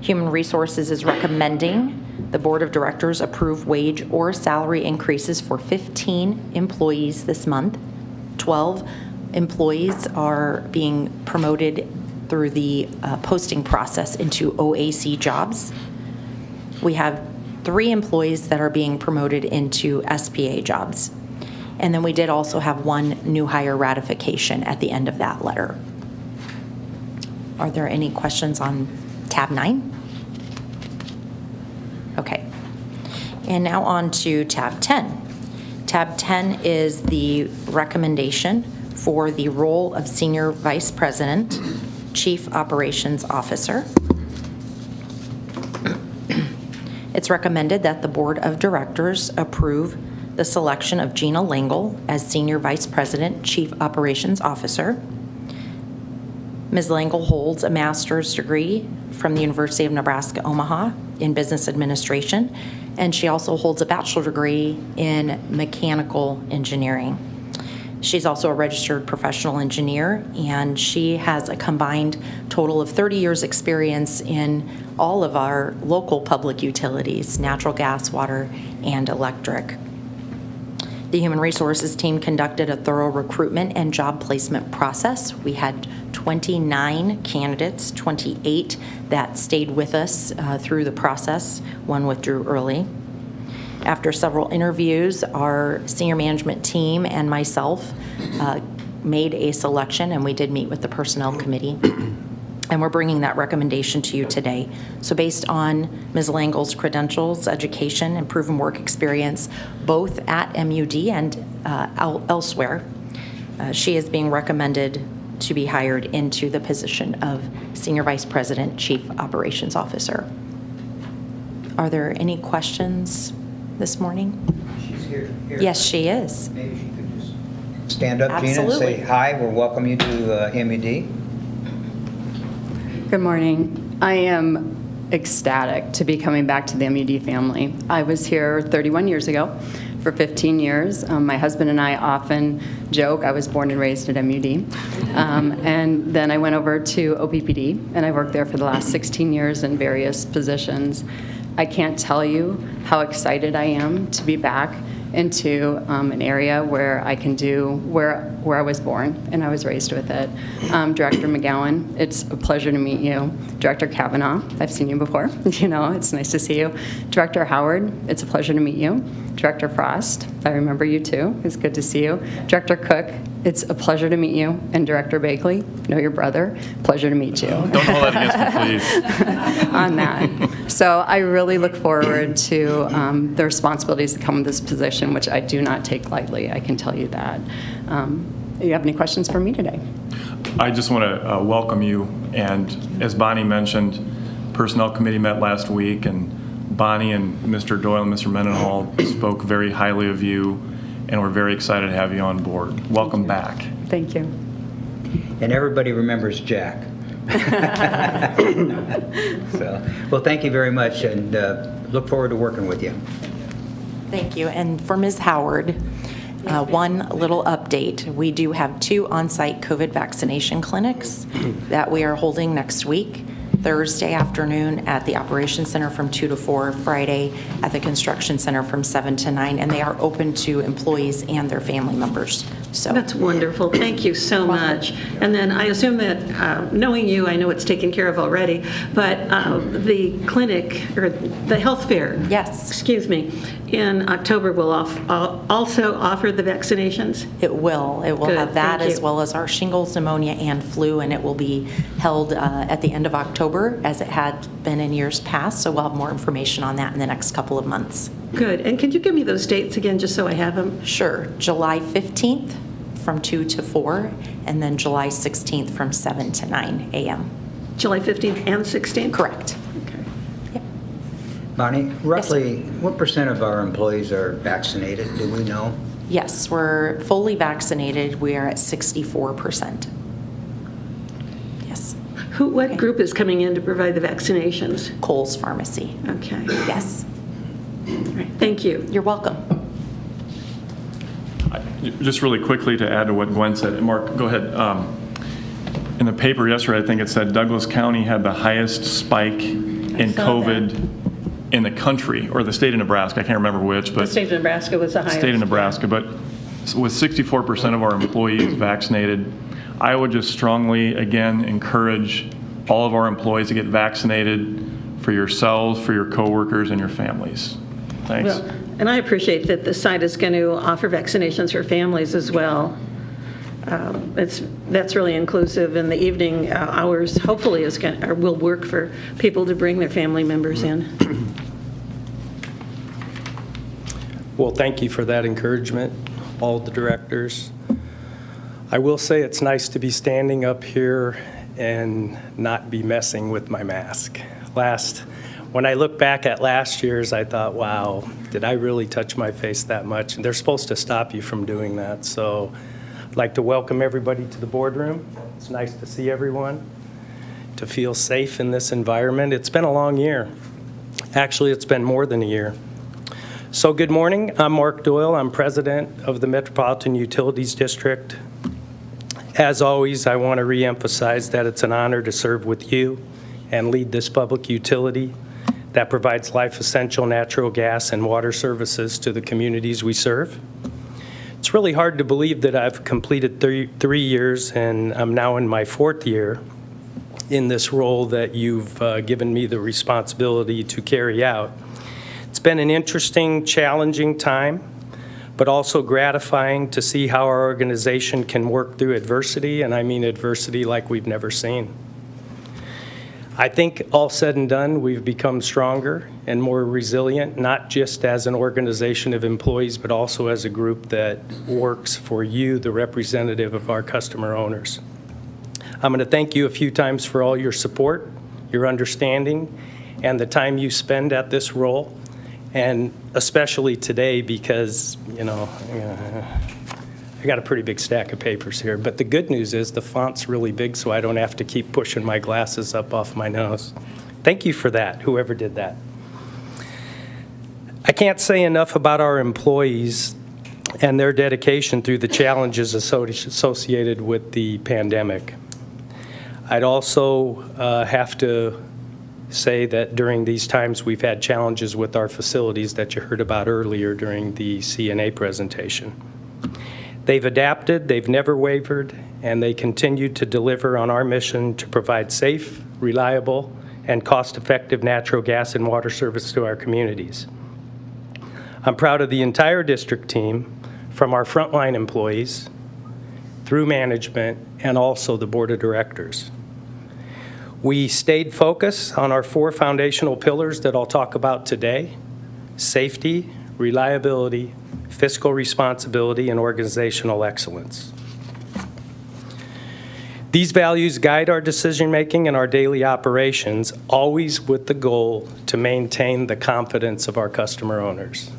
Human Resources is recommending the Board of Directors approve wage or salary increases for 15 employees this month. 12 employees are being promoted through the posting process into OAC jobs. We have 3 employees that are being promoted into SPA jobs. And then we did also have 1 new hire ratification at the end of that letter. Are there any questions on tab 9? Okay. And now on to tab 10. Tab 10 is the recommendation for the role of Senior Vice President, Chief Operations Officer. It's recommended that the Board of Directors approve the selection of Gina Langle as Senior Vice President, Chief Operations Officer. Ms. Langle holds a master's degree from the University of Nebraska, Omaha in Business Administration, and she also holds a bachelor's degree in Mechanical Engineering. She's also a registered professional engineer, and she has a combined total of 30 years experience in all of our local public utilities, natural gas, water, and electric. The Human Resources team conducted a thorough recruitment and job placement process. We had 29 candidates, 28 that stayed with us through the process. 1 withdrew early. After several interviews, our senior management team and myself made a selection, and we did meet with the Personnel Committee. And we're bringing that recommendation to you today. So based on Ms. Langle's credentials, education, and proven work experience, both at M.U.D. and elsewhere, she is being recommended to be hired into the position of Senior Vice President, Chief Operations Officer. Are there any questions this morning? She's here. Yes, she is. Maybe she could just stand up, Gina, and Absolutely. say hi. We'll welcome you to M.U.D. Good morning. I am ecstatic to be coming back to the M.U.D. family. I was here 31 years ago for 15 years. My husband and I often joke, I was born and raised at M.U.D. And then I went over to OPPD, and I worked there for the last 16 years in various positions. I can't tell you how excited I am to be back into an area where I can do where I was born and I was raised with it. Director McGowan, it's a pleasure to meet you. Director Kavanaugh, I've seen you before. You know, it's nice to see you. Director Howard, it's a pleasure to meet you. Director Frost, I remember you too. It's good to see you. Director Cook, it's a pleasure to meet you. And Director Bakley, know your brother, pleasure to meet you. Don't hold that against me, please. On that. So I really look forward to the responsibilities that come with this position, which I do not take lightly, I can tell you that. You have any questions for me today? I just want to welcome you, and as Bonnie mentioned, Personnel Committee met last week, and Bonnie and Mr. Doyle and Mr. Mendenhall spoke very highly of you, and we're very excited to have you on board. Welcome back. Thank you. And everybody remembers Jack. So, well, thank you very much, and look forward to working with you. Thank you. And for Ms. Howard, one little update. We do have 2 on-site COVID vaccination clinics that we are holding next week. Thursday afternoon at the Operations Center from 2 to 4, Friday at the Construction Center from 7 to 9, and they are open to employees and their family members. So that's wonderful. Thank you so much. And then I assume that, knowing you, I know it's taken care of already, but the clinic, or the health fair, yes, excuse me, in October will also offer the vaccinations? It will. It will Good. have that Thank as you. well as our shingles, pneumonia, and flu, and it will be held at the end of October as it had been in years past, so we'll have more information on that in the next couple of months. Good. And could you give me those dates again, just so I have them? Sure. July 15th from 2 to 4, and then July 16th from 7 to 9 a.m. July 15th and 16th? Correct. Okay. Yep. Bonnie, roughly what % of our employees are vaccinated? Do we know? Yes, we're fully vaccinated. We are at 64%. Yes. What group is coming in to provide the vaccinations? Kohl's Pharmacy. Okay. Yes. All right. Thank you. You're welcome. Just really quickly to add to what Gwen said, Mark, go ahead. In the paper yesterday, I think it said Douglas County had the highest spike in COVID in the country, or the state of Nebraska. I can't remember which, but The state of Nebraska was the highest. state of Nebraska. But with 64% of our employees vaccinated, I would just strongly, again, encourage all of our employees to get vaccinated for yourselves, for your coworkers, and your families. Thanks. Well, and I appreciate that the site is going to offer vaccinations for families as well. That's really inclusive, and the evening hours hopefully will work for people to bring their family members in. Well, thank you for that encouragement, all the directors. I will say it's nice to be standing up here and not be messing with my mask. When I look back at last year's, I thought, wow, did I really touch my face that much? And they're supposed to stop you from doing that. So I'd like to welcome everybody to the boardroom. It's nice to see everyone, to feel safe in this environment. It's been a long year. Actually, it's been more than a year. So good morning. I'm Mark Doyle. I'm president of the Metropolitan Utilities District. As always, I want to reemphasize that it's an honor to serve with you and lead this public utility that provides life-essential natural gas and water services to the communities we serve. It's really hard to believe that I've completed 3 years, and I'm now in my 4th year in this role that you've given me the responsibility to carry out. It's been an interesting, challenging time, but also gratifying to see how our organization can work through adversity, and I mean adversity like we've never seen. I think all said and done, we've become stronger and more resilient, not just as an organization of employees, but also as a group that works for you, the representative of our customer owners. I'm going to thank you a few times for all your support, your understanding, and the time you spend at this role, and especially today because, you know, I got a pretty big stack of papers here, but the good news is the font's really big, so I don't have to keep pushing my glasses up off my nose. Thank you for that, whoever did that. I can't say enough about our employees and their dedication through the challenges associated with the pandemic. I'd also have to say that during these times we've had challenges with our facilities that you heard about earlier during the CNA presentation. They've adapted, they've never wavered, and they continue to deliver on our mission to provide safe, reliable, and cost-effective natural gas and water service to our communities. I'm proud of the entire district team, from our frontline employees through management and also the board of directors. We stayed focused on our 4 foundational pillars that I'll talk about today: safety, reliability, fiscal responsibility, and organizational excellence. These values guide our decision-making and our daily operations, always with the goal to maintain the confidence of our customer owners.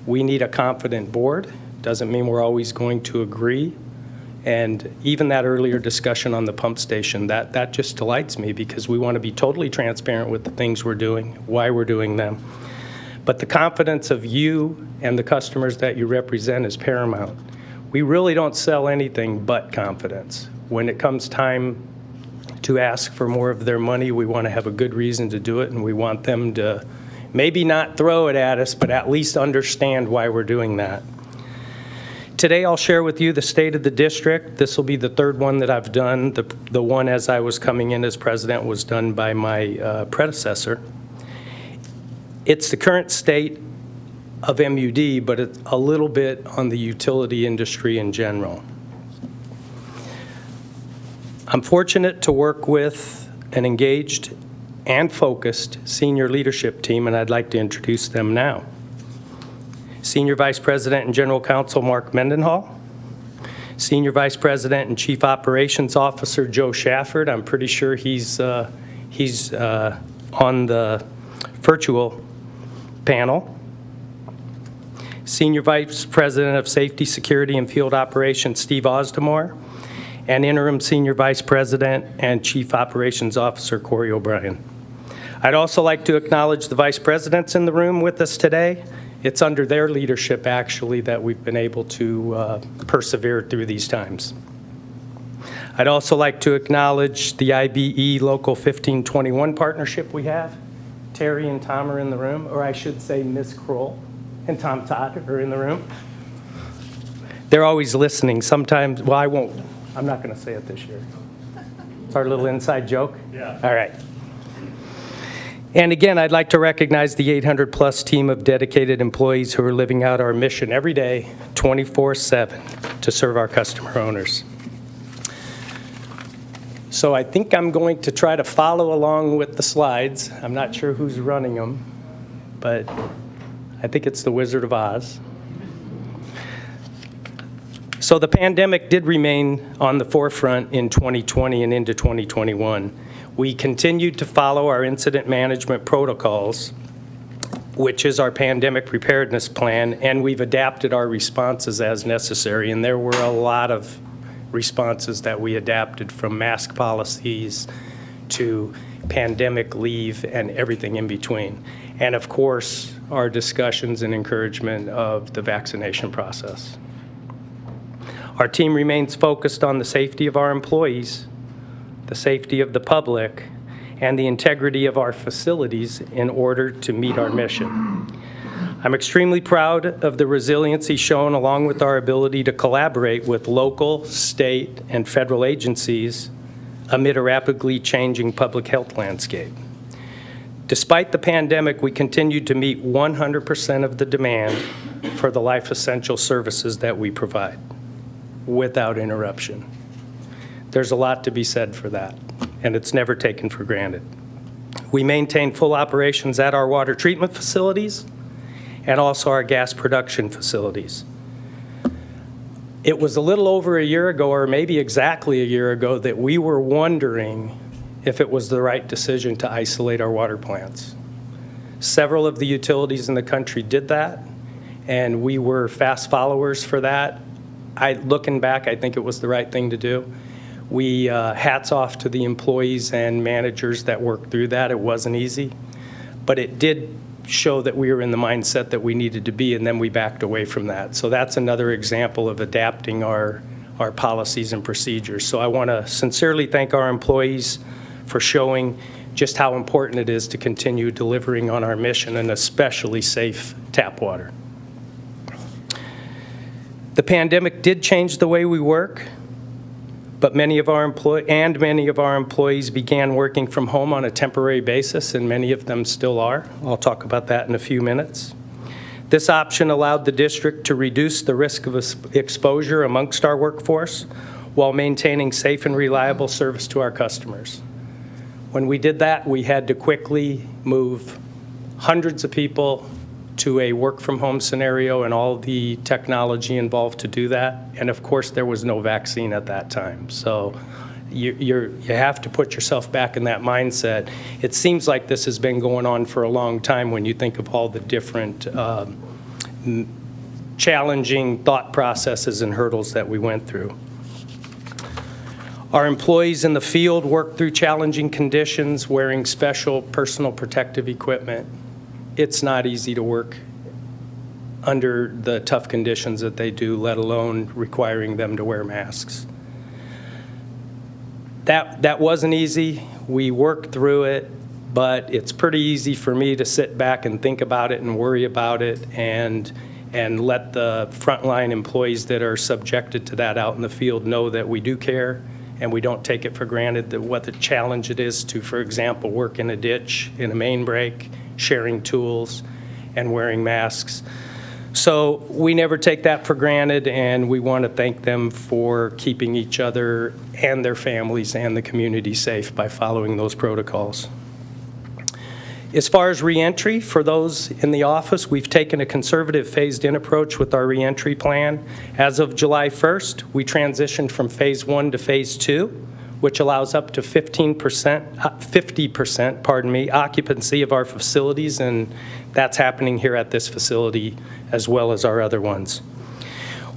We need a confident board. Doesn't mean we're always going to agree. And even that earlier discussion on the pump station, that just delights me, because we want to be totally transparent with the things we're doing, why we're doing them. But the confidence of you and the customers that you represent is paramount. We really don't sell anything but confidence. When it comes time to ask for more of their money, we want to have a good reason to do it, and we want them to maybe not throw it at us, but at least understand why we're doing that. Today I'll share with you the state of the district. This will be the 3rd one that I've done. The one as I was coming in as president was done by my predecessor. It's the current state of M.U.D, but it's a little bit on the utility industry in general. I'm fortunate to work with an engaged and focused senior leadership team, and I'd like to introduce them now. Senior Vice President and General Counsel Mark Mendenhall, Senior Vice President and Chief Operations Officer Joe Shafford. I'm pretty sure he's on the virtual panel. Senior Vice President of Safety, Security, and Field Operations Steve Osdemore, and Interim Senior Vice President and Chief Operations Officer Corey O'Brien. I'd also like to acknowledge the Vice Presidents in the room with us today. It's under their leadership, actually, that we've been able to persevere through these times. I'd also like to acknowledge the IBE Local 1521 partnership we have. Terry and Tom are in the room, or I should say Ms. Kroll and Tom Todd are in the room. They're always listening. Sometimes, well, I'm not going to say it this year. It's our little inside joke? Yeah. All right. And again, I'd like to recognize the 800-plus team of dedicated employees who are living out our mission every day, 24/7, to serve our customer owners. So I think I'm going to try to follow along with the slides. I'm not sure who's running them, but I think it's the Wizard of Oz. So the pandemic did remain on the forefront in 2020 and into 2021. We continued to follow our incident management protocols, which is our pandemic preparedness plan, and we've adapted our responses as necessary. And there were a lot of responses that we adapted, from mask policies to pandemic leave and everything in between. And of course, our discussions and encouragement of the vaccination process. Our team remains focused on the safety of our employees, the safety of the public, and the integrity of our facilities in order to meet our mission. I'm extremely proud of the resiliency shown, along with our ability to collaborate with local, state, and federal agencies amid a rapidly changing public health landscape. Despite the pandemic, we continued to meet 100% of the demand for the life essential services that we provide without interruption. There's a lot to be said for that, and it's never taken for granted. We maintain full operations at our water treatment facilities and also our gas production facilities. It was a little over a year ago, or maybe exactly a year ago, that we were wondering if it was the right decision to isolate our water plants. Several of the utilities in the country did that, and we were fast followers for that. Looking back, I think it was the right thing to do. We hats off to the employees and managers that worked through that. It wasn't easy, but it did show that we were in the mindset that we needed to be, and then we backed away from that. So that's another example of adapting our policies and procedures. So I want to sincerely thank our employees for showing just how important it is to continue delivering on our mission, and especially safe tap water. The pandemic did change the way we work, but many of our employees began working from home on a temporary basis, and many of them still are. I'll talk about that in a few minutes. This option allowed the district to reduce the risk of exposure amongst our workforce while maintaining safe and reliable service to our customers. When we did that, we had to quickly move hundreds of people to a work-from-home scenario and all the technology involved to do that. And of course, there was no vaccine at that time. So you have to put yourself back in that mindset. It seems like this has been going on for a long time when you think of all the different challenging thought processes and hurdles that we went through. Our employees in the field worked through challenging conditions wearing special personal protective equipment. It's not easy to work under the tough conditions that they do, let alone requiring them to wear masks. That wasn't easy. We worked through it, but it's pretty easy for me to sit back and think about it and worry about it and let the frontline employees that are subjected to that out in the field know that we do care and we don't take it for granted that what the challenge it is to, for example, work in a ditch, in a main break, sharing tools, and wearing masks. So we never take that for granted, and we want to thank them for keeping each other and their families and the community safe by following those protocols. As far as reentry, for those in the office, we've taken a conservative phased-in approach with our reentry plan. As of July 1st, we transitioned from phase 1 to phase 2, which allows up to 50% occupancy of our facilities, and that's happening here at this facility as well as our other ones.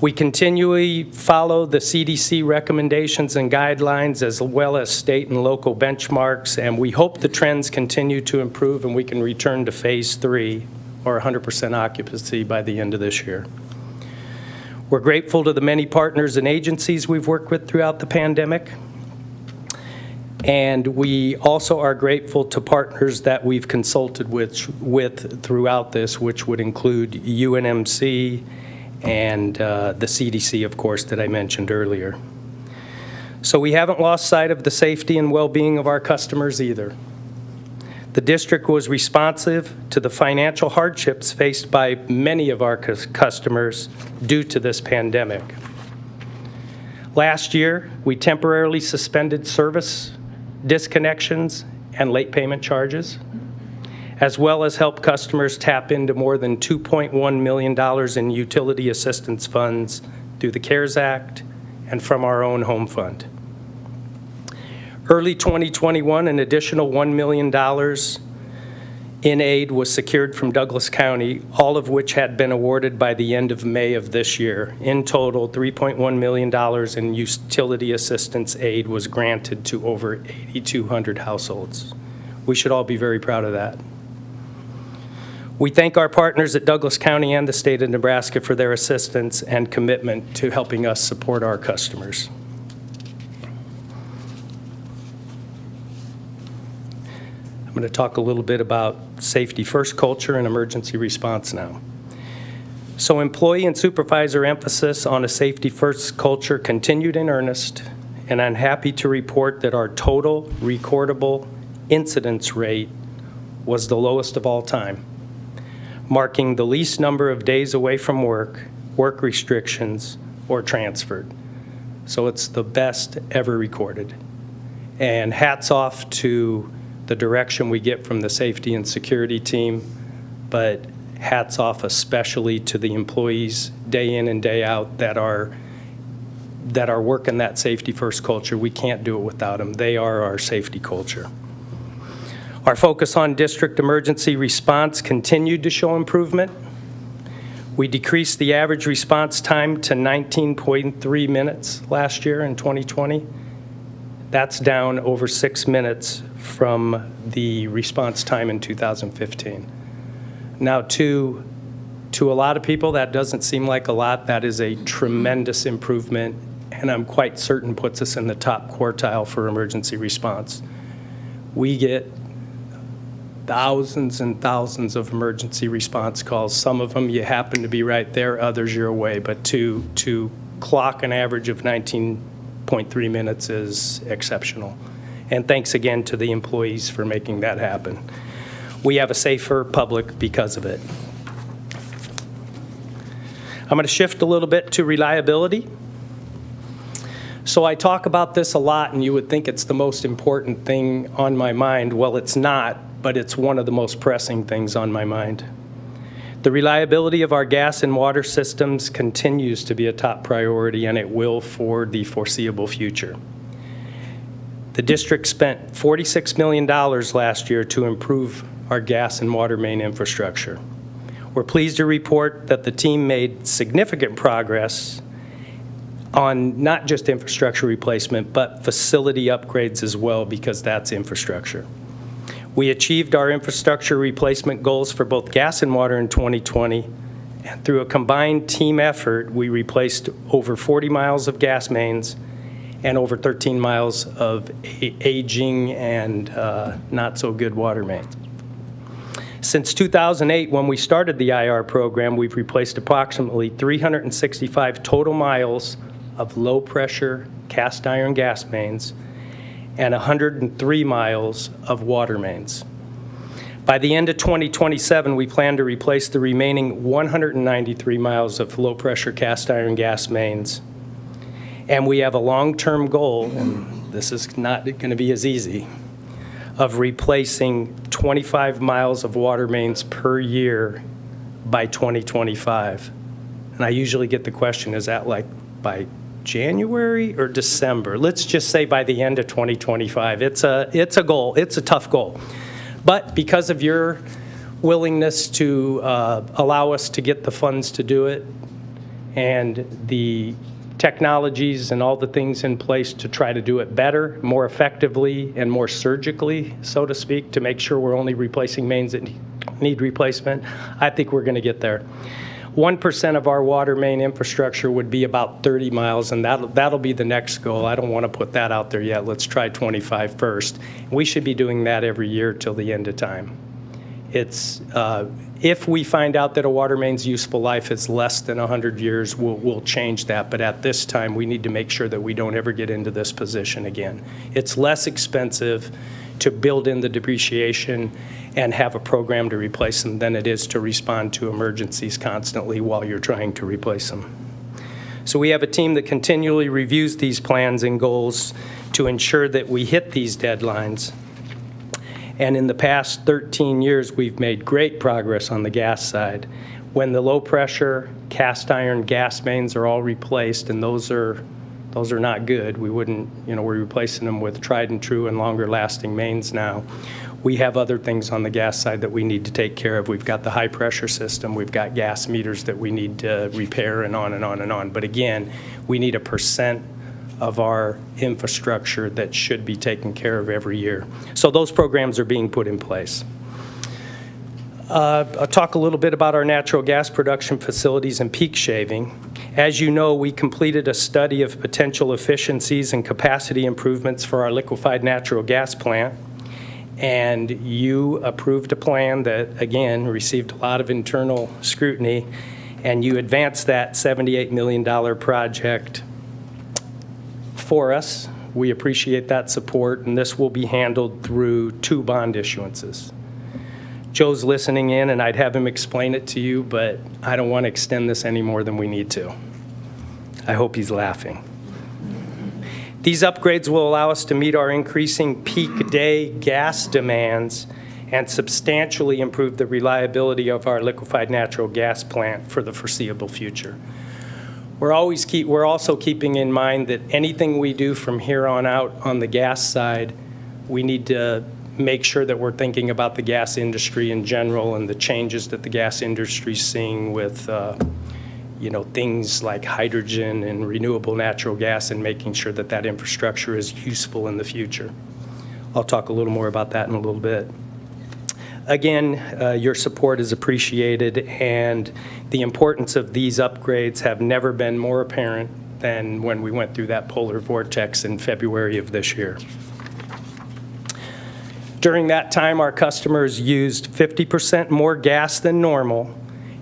We continually follow the CDC recommendations and guidelines as well as state and local benchmarks, and we hope the trends continue to improve and we can return to phase 3 or 100% occupancy by the end of this year. We're grateful to the many partners and agencies we've worked with throughout the pandemic. And we also are grateful to partners that we've consulted with throughout this, which would include UNMC and the CDC, of course, that I mentioned earlier. So we haven't lost sight of the safety and well-being of our customers either. The district was responsive to the financial hardships faced by many of our customers due to this pandemic. Last year, we temporarily suspended service disconnections and late payment charges, as well as help customers tap into more than $2.1 million in utility assistance funds through the CARES Act and from our own home fund. Early 2021, an additional $1 million in aid was secured from Douglas County, all of which had been awarded by the end of May of this year. In total, $3.1 million in utility assistance aid was granted to over 8,200 households. We should all be very proud of that. We thank our partners at Douglas County and the state of Nebraska for their assistance and commitment to helping us support our customers. I'm going to talk a little bit about safety first culture and emergency response now. So employee and supervisor emphasis on a safety first culture continued in earnest, and I'm happy to report that our total recordable incidence rate was the lowest of all time, marking the least number of days away from work, work restrictions, or transferred. So it's the best ever recorded. And hats off to the direction we get from the safety and security team, but hats off especially to the employees day in and day out that are working that safety first culture. We can't do it without them. They are our safety culture. Our focus on district emergency response continued to show improvement. We decreased the average response time to 19.3 minutes last year in 2020. That's down over 6 minutes from the response time in 2015. Now, to a lot of people, that doesn't seem like a lot. That is a tremendous improvement, and I'm quite certain puts us in the top quartile for emergency response. We get thousands and thousands of emergency response calls. Some of them you happen to be right there, others you're away. But to clock an average of 19.3 minutes is exceptional. And thanks again to the employees for making that happen. We have a safer public because of it. I'm going to shift a little bit to reliability. So I talk about this a lot, and you would think it's the most important thing on my mind. Well, it's not, but it's one of the most pressing things on my mind. The reliability of our gas and water systems continues to be a top priority, and it will for the foreseeable future. The district spent $46 million last year to improve our gas and water main infrastructure. We're pleased to report that the team made significant progress on not just infrastructure replacement, but facility upgrades as well, because that's infrastructure. We achieved our infrastructure replacement goals for both gas and water in 2020, and through a combined team effort, we replaced over 40 miles of gas mains and over 13 miles of aging and not so good water mains. Since 2008, when we started the IR program, we've replaced approximately 365 total miles of low-pressure cast iron gas mains and 103 miles of water mains. By the end of 2027, we plan to replace the remaining 193 miles of low-pressure cast iron gas mains. And we have a long-term goal, and this is not going to be as easy, of replacing 25 miles of water mains per year by 2025. And I usually get the question, is that like by January or December? Let's just say by the end of 2025. It's a goal. It's a tough goal. But because of your willingness to allow us to get the funds to do it and the technologies and all the things in place to try to do it better, more effectively, and more surgically, so to speak, to make sure we're only replacing mains that need replacement, I think we're going to get there. 1% of our water main infrastructure would be about 30 miles, and that'll be the next goal. I don't want to put that out there yet. Let's try 25 first. We should be doing that every year till the end of time. It's if we find out that a water main's useful life is less than 100 years, we'll change that. But at this time, we need to make sure that we don't ever get into this position again. It's less expensive to build in the depreciation and have a program to replace them than it is to respond to emergencies constantly while you're trying to replace them. So we have a team that continually reviews these plans and goals to ensure that we hit these deadlines. And in the past 13 years, we've made great progress on the gas side. When the low-pressure cast iron gas mains are all replaced, and those are not good. We wouldn't, we're replacing them with tried and true and longer-lasting mains now. We have other things on the gas side that we need to take care of. We've got the high-pressure system. We've got gas meters that we need to repair, and on and on and on. But again, we need a % of our infrastructure that should be taken care of every year. So those programs are being put in place. I'll talk a little bit about our natural gas production facilities and peak shaving. As you know, we completed a study of potential efficiencies and capacity improvements for our liquefied natural gas plant, and you approved a plan that, again, received a lot of internal scrutiny, and you advanced that $78 million project for us. We appreciate that support, and this will be handled through 2 bond issuances. Joe's listening in, and I'd have him explain it to you, but I don't want to extend this any more than we need to. I hope he's laughing. These upgrades will allow us to meet our increasing peak day gas demands and substantially improve the reliability of our liquefied natural gas plant for the foreseeable future. We're also keeping in mind that anything we do from here on out on the gas side, we need to make sure that we're thinking about the gas industry in general and the changes that the gas industry is seeing with things like hydrogen and renewable natural gas, and making sure that that infrastructure is useful in the future. I'll talk a little more about that in a little bit. Again, your support is appreciated, and the importance of these upgrades have never been more apparent than when we went through that polar vortex in February of this year. During that time, our customers used 50% more gas than normal,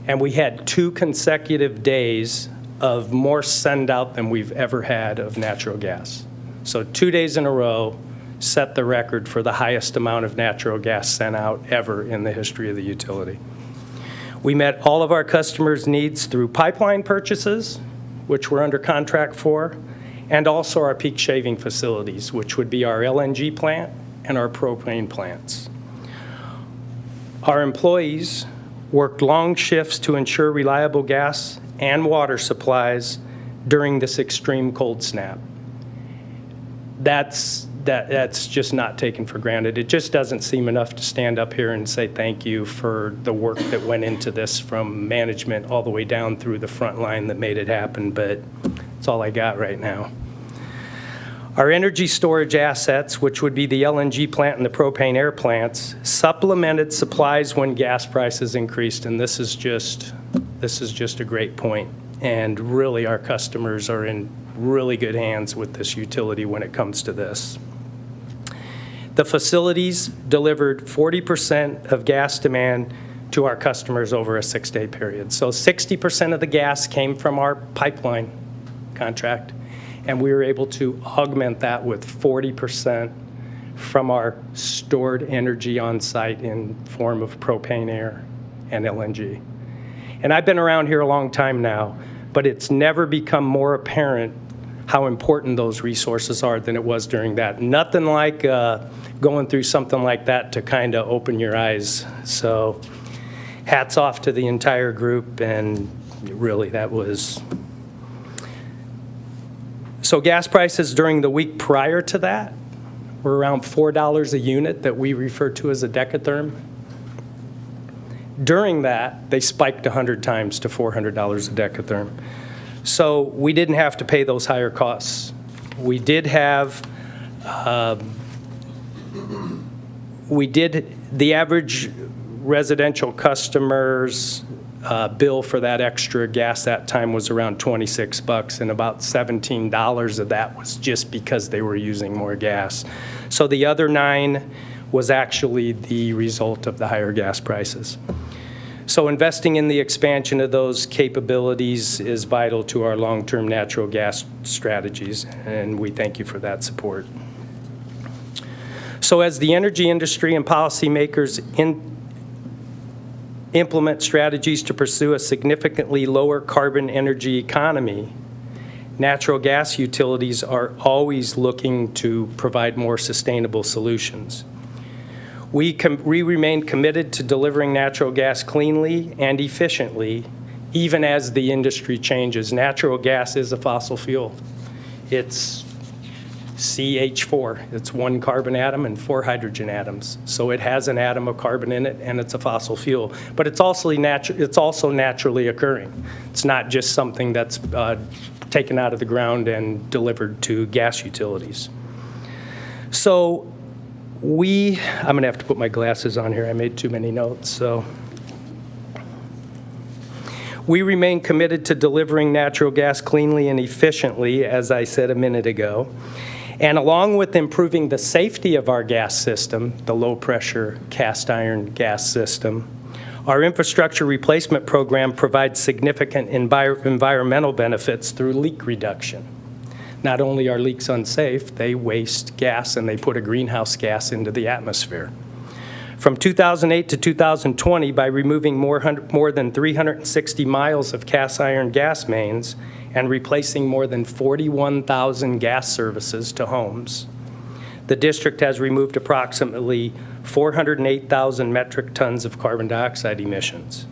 and we had 2 consecutive days of more send out than we've ever had of natural gas. So 2 days in a row set the record for the highest amount of natural gas sent out ever in the history of the utility. We met all of our customers' needs through pipeline purchases, which we're under contract for, and also our peak shaving facilities, which would be our LNG plant and our propane plants. Our employees worked long shifts to ensure reliable gas and water supplies during this extreme cold snap. That's just not taken for granted. It just doesn't seem enough to stand up here and say thank you for the work that went into this from management all the way down through the front line that made it happen, but that's all I got right now. Our energy storage assets, which would be the LNG plant and the propane air plants, supplemented supplies when gas prices increased, and this is just a great point. And really, our customers are in really good hands with this utility when it comes to this. The facilities delivered 40% of gas demand to our customers over a 6-day period. So 60% of the gas came from our pipeline contract, and we were able to augment that with 40% from our stored energy on site in form of propane, air, and LNG. And I've been around here a long time now, but it's never become more apparent how important those resources are than it was during that. Nothing like going through something like that to kind of open your eyes. So hats off to the entire group, and really that was... So gas prices during the week prior to that were around $4 a unit that we refer to as a decatherm. During that, they spiked 100 times to $400 a decatherm. So we didn't have to pay those higher costs. We did have, the average residential customer's bill for that extra gas that time was around $26, and about $17 of that was just because they were using more gas. So the other 9 was actually the result of the higher gas prices. So investing in the expansion of those capabilities is vital to our long-term natural gas strategies, and we thank you for that support. So as the energy industry and policymakers implement strategies to pursue a significantly lower carbon energy economy, natural gas utilities are always looking to provide more sustainable solutions. We remain committed to delivering natural gas cleanly and efficiently, even as the industry changes. Natural gas is a fossil fuel. It's CH4. It's 1 carbon atom and 4 hydrogen atoms. So it has an atom of carbon in it, and it's a fossil fuel. But it's also naturally occurring. It's not just something that's taken out of the ground and delivered to gas utilities. So I'm going to have to put my glasses on here. I made too many notes. So we remain committed to delivering natural gas cleanly and efficiently, as I said a minute ago. And along with improving the safety of our gas system, the low-pressure cast iron gas system, our infrastructure replacement program provides significant environmental benefits through leak reduction. Not only are leaks unsafe, they waste gas and they put a greenhouse gas into the atmosphere. From 2008 to 2020, by removing more than 360 miles of cast iron gas mains and replacing more than 41,000 gas services to homes, the district has removed approximately 408,000 metric tons of carbon dioxide emissions.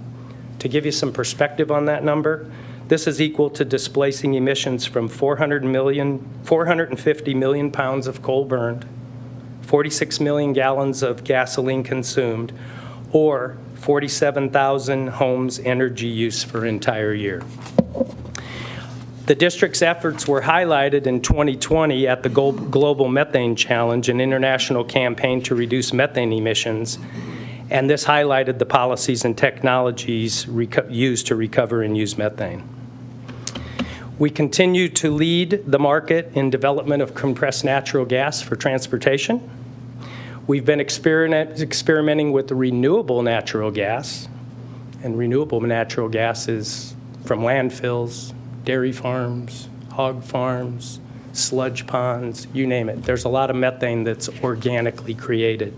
To give you some perspective on that number, this is equal to displacing emissions from 450 million pounds of coal burned, 46 million gallons of gasoline consumed, or 47,000 homes' energy use for an entire year. The district's efforts were highlighted in 2020 at the Global Methane Challenge, an international campaign to reduce methane emissions, and this highlighted the policies and technologies used to recover and use methane. We continue to lead the market in development of compressed natural gas for transportation. We've been experimenting with the renewable natural gas, and renewable natural gas is from landfills, dairy farms, hog farms, sludge ponds, you name it. There's a lot of methane that's organically created.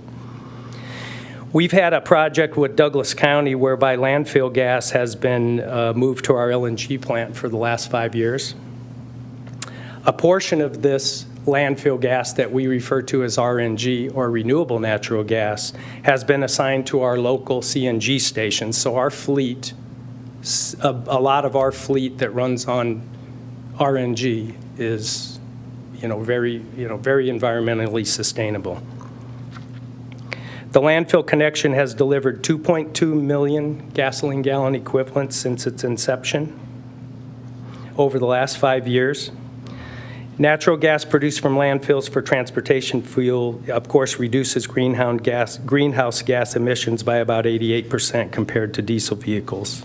We've had a project with Douglas County whereby landfill gas has been moved to our LNG plant for the last 5 years. A portion of this landfill gas that we refer to as RNG, or renewable natural gas, has been assigned to our local CNG stations. So our fleet, a lot of our fleet that runs on RNG is, very environmentally sustainable. The landfill connection has delivered 2.2 million gasoline gallon equivalents since its inception over the last 5 years. Natural gas produced from landfills for transportation fuel, of course, reduces greenhouse gas emissions by about 88% compared to diesel vehicles.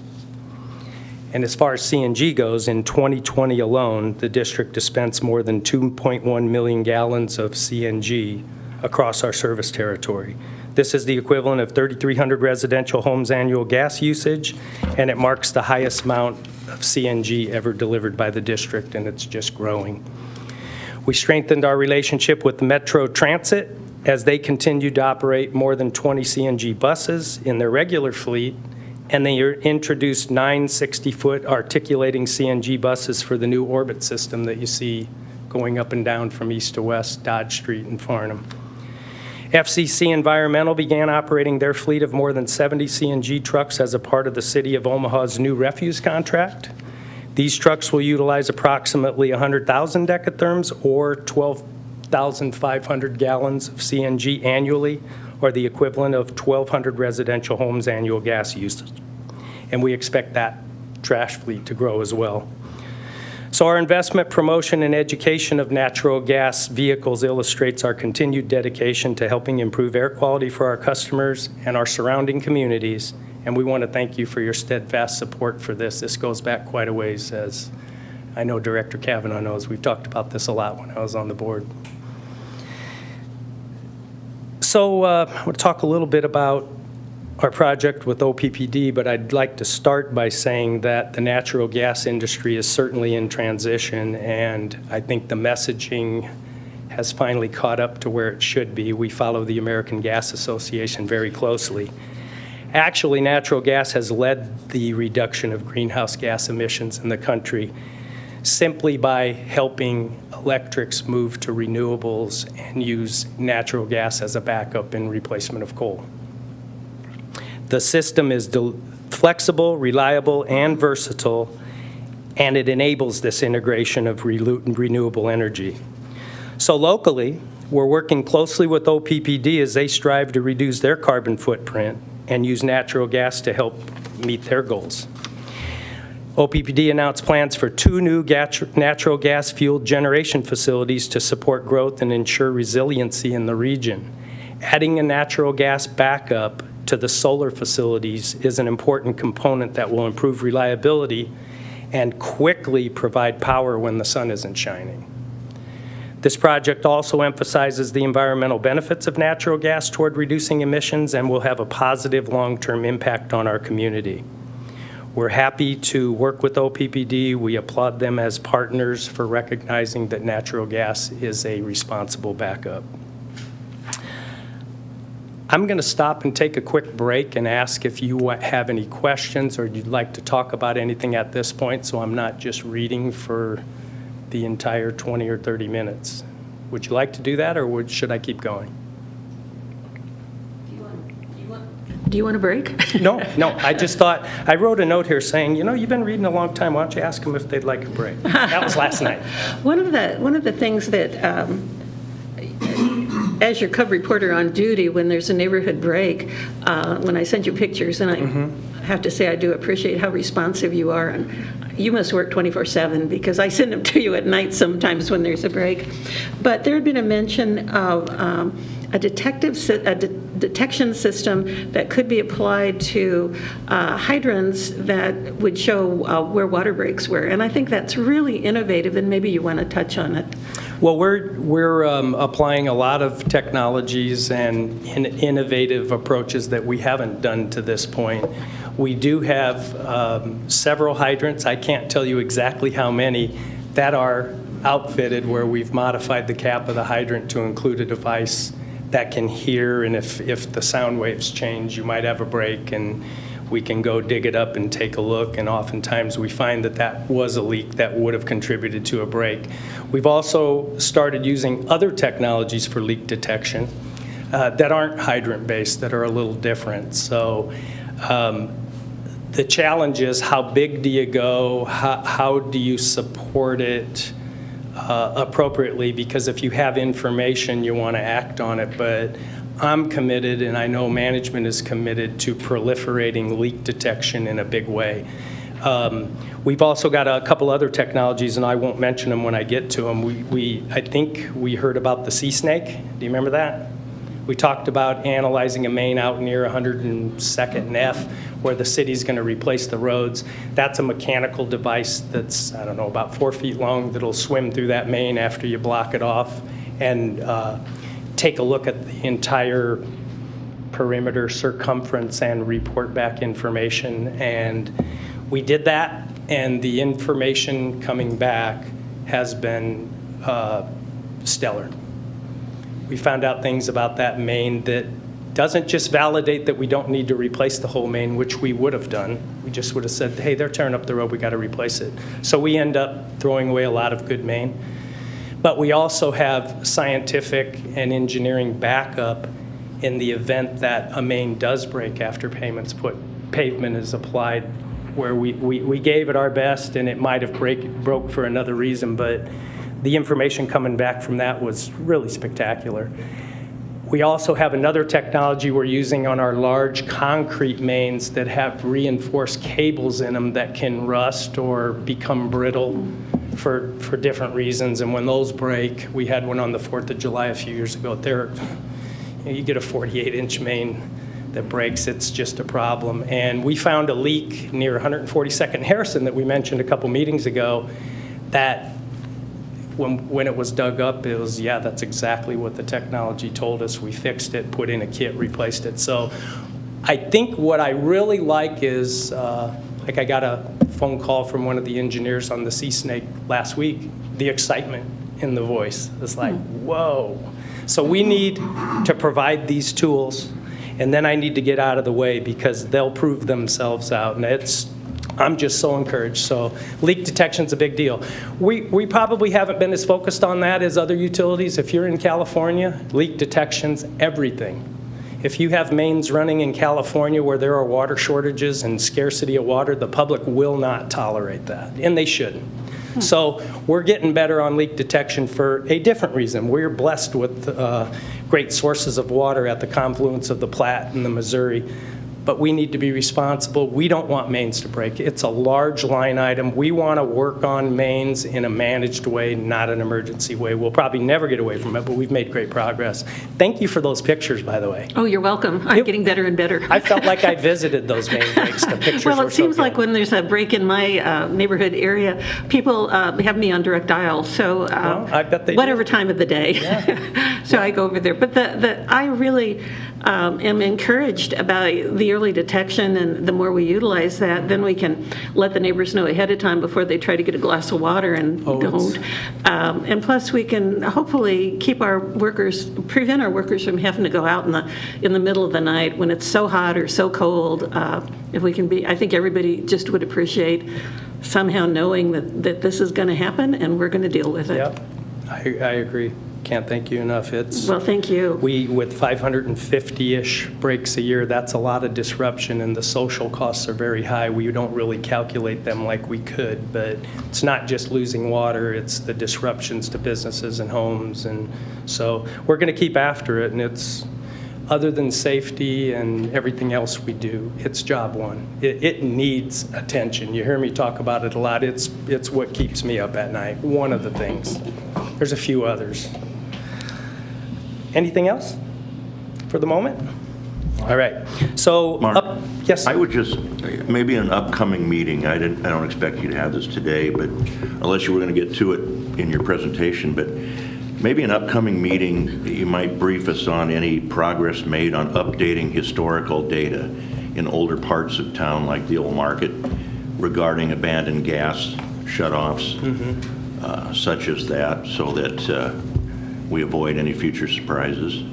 And as far as CNG goes, in 2020 alone, the district dispensed more than 2.1 million gallons of CNG across our service territory. This is the equivalent of 3,300 residential homes' annual gas usage, and it marks the highest amount of CNG ever delivered by the district, and it's just growing. We strengthened our relationship with Metro Transit as they continued to operate more than 20 CNG buses in their regular fleet, and they introduced 9 60-foot articulating CNG buses for the new orbit system that you see going up and down from east to west, Dodge Street and Farnham. FCC Environmental began operating their fleet of more than 70 CNG trucks as a part of the City of Omaha's new refuse contract. These trucks will utilize approximately 100,000 decatherms or 12,500 gallons of CNG annually, or the equivalent of 1,200 residential homes' annual gas usage. And we expect that trash fleet to grow as well. So our investment, promotion, and education of natural gas vehicles illustrates our continued dedication to helping improve air quality for our customers and our surrounding communities. And we want to thank you for your steadfast support for this. This goes back quite a ways, as I know Director Kavanaugh knows. We've talked about this a lot when I was on the board. So I want to talk a little bit about our project with OPPD, but I'd like to start by saying that the natural gas industry is certainly in transition, and I think the messaging has finally caught up to where it should be. We follow the American Gas Association very closely. Actually, natural gas has led the reduction of greenhouse gas emissions in the country simply by helping electrics move to renewables and use natural gas as a backup in replacement of coal. The system is flexible, reliable, and versatile, and it enables this integration of renewable energy. So locally, we're working closely with OPPD as they strive to reduce their carbon footprint and use natural gas to help meet their goals. OPPD announced plans for 2 new natural gas-fueled generation facilities to support growth and ensure resiliency in the region. Adding a natural gas backup to the solar facilities is an important component that will improve reliability and quickly provide power when the sun isn't shining. This project also emphasizes the environmental benefits of natural gas toward reducing emissions and will have a positive long-term impact on our community. We're happy to work with OPPD. We applaud them as partners for recognizing that natural gas is a responsible backup. I'm going to stop and take a quick break and ask if you have any questions or you'd like to talk about anything at this point, so I'm not just reading for the entire 20 or 30 minutes. Would you like to do that, or should I keep going? Do you want a break? No, I just thought, I wrote a note here saying, you've been reading a long time, why don't you ask them if they'd like a break? That was last night. One of the things that, as your cub reporter on duty, when there's a neighborhood break, when I send you pictures, and I have to say I do appreciate how responsive you are. And you must work 24/7 because I send them to you at night sometimes when there's a break. But there had been a mention of a detective detection system that could be applied to hydrants that would show where water breaks were. And I think that's really innovative, and maybe you want to touch on it. Well, we're applying a lot of technologies and innovative approaches that we haven't done to this point. We do have several hydrants, I can't tell you exactly how many, that are outfitted where we've modified the cap of the hydrant to include a device that can hear, and if the sound waves change, you might have a break, and we can go dig it up and take a look, and oftentimes we find that that was a leak that would have contributed to a break. We've also started using other technologies for leak detection that aren't hydrant-based, that are a little different. So the challenge is, how big do you go? How do you support it appropriately? Because if you have information, you want to act on it. But I'm committed, and I know management is committed to proliferating leak detection in a big way. We've also got a couple other technologies, and I won't mention them when I get to them. I think we heard about the sea snake. Do you remember that? We talked about analyzing a main out near 102nd and F, where the city's going to replace the roads. That's a mechanical device that's, I don't know, about 4 feet long, that'll swim through that main after you block it off and take a look at the entire perimeter circumference and report back information. And we did that, and the information coming back has been stellar. We found out things about that main that doesn't just validate that we don't need to replace the whole main, which we would have done. We just would have said, hey, they're tearing up the road, we got to replace it. So we end up throwing away a lot of good main. But we also have scientific and engineering backup in the event that a main does break after pavement is applied, where we gave it our best, and it might have broke for another reason, but the information coming back from that was really spectacular. We also have another technology we're using on our large concrete mains that have reinforced cables in them that can rust or become brittle for different reasons. And when those break, we had one on the 4th of July a few years ago. You get a 48-inch main that breaks, it's just a problem. And we found a leak near 142nd Harrison that we mentioned a couple meetings ago, that when it was dug up, it was, yeah, that's exactly what the technology told us. We fixed it, put in a kit, replaced it. So I think what I really like is, like I got a phone call from one of the engineers on the Sea Snake last week, the excitement in the voice. It's like, whoa. So we need to provide these tools, and then I need to get out of the way, because they'll prove themselves out. And I'm just so encouraged. So leak detection's a big deal. We probably haven't been as focused on that as other utilities. If you're in California, leak detection's everything. If you have mains running in California where there are water shortages and scarcity of water, the public will not tolerate that, and they shouldn't. So we're getting better on leak detection for a different reason. We're blessed with great sources of water at the confluence of the Platte and the Missouri. But we need to be responsible. We don't want mains to break. It's a large line item. We want to work on mains in a managed way, not an emergency way. We'll probably never get away from it, but we've made great progress. Thank you for those pictures, by the way. Oh, you're welcome. I'm getting better and better. I felt like I visited those main breaks. The pictures Well, were it seems so like good. when there's a break in my neighborhood area, people have me on direct dial, so Well, I bet they do. whatever time of the day. So I go over there. But I really am encouraged about the early detection, and the more we utilize that, then we can let the neighbors know ahead of time before they try to get a glass of water and don't. And plus, we can hopefully keep our workers, prevent our workers from having to go out in the middle of the night when it's so hot or so cold. If we can be, I think everybody just would appreciate somehow knowing that this is going to happen and we're going to deal with it. Yep, I agree. Can't thank you enough. Well, thank you. With 550-ish breaks a year, that's a lot of disruption, and the social costs are very high. We don't really calculate them like we could, but it's not just losing water, it's the disruptions to businesses and homes. And so we're going to keep after it, and it's, other than safety and everything else we do, it's job one. It needs attention. You hear me talk about it a lot. It's what keeps me up at night, one of the things. There's a few others. Anything else for the moment? All right. So, Mark? yes. I would just, maybe an upcoming meeting, I don't expect you to have this today, but unless you were going to get to it in your presentation, but maybe an upcoming meeting, you might brief us on any progress made on updating historical data in older parts of town, like the old market, regarding abandoned gas shutoffs, such as that, so that we avoid any future surprises.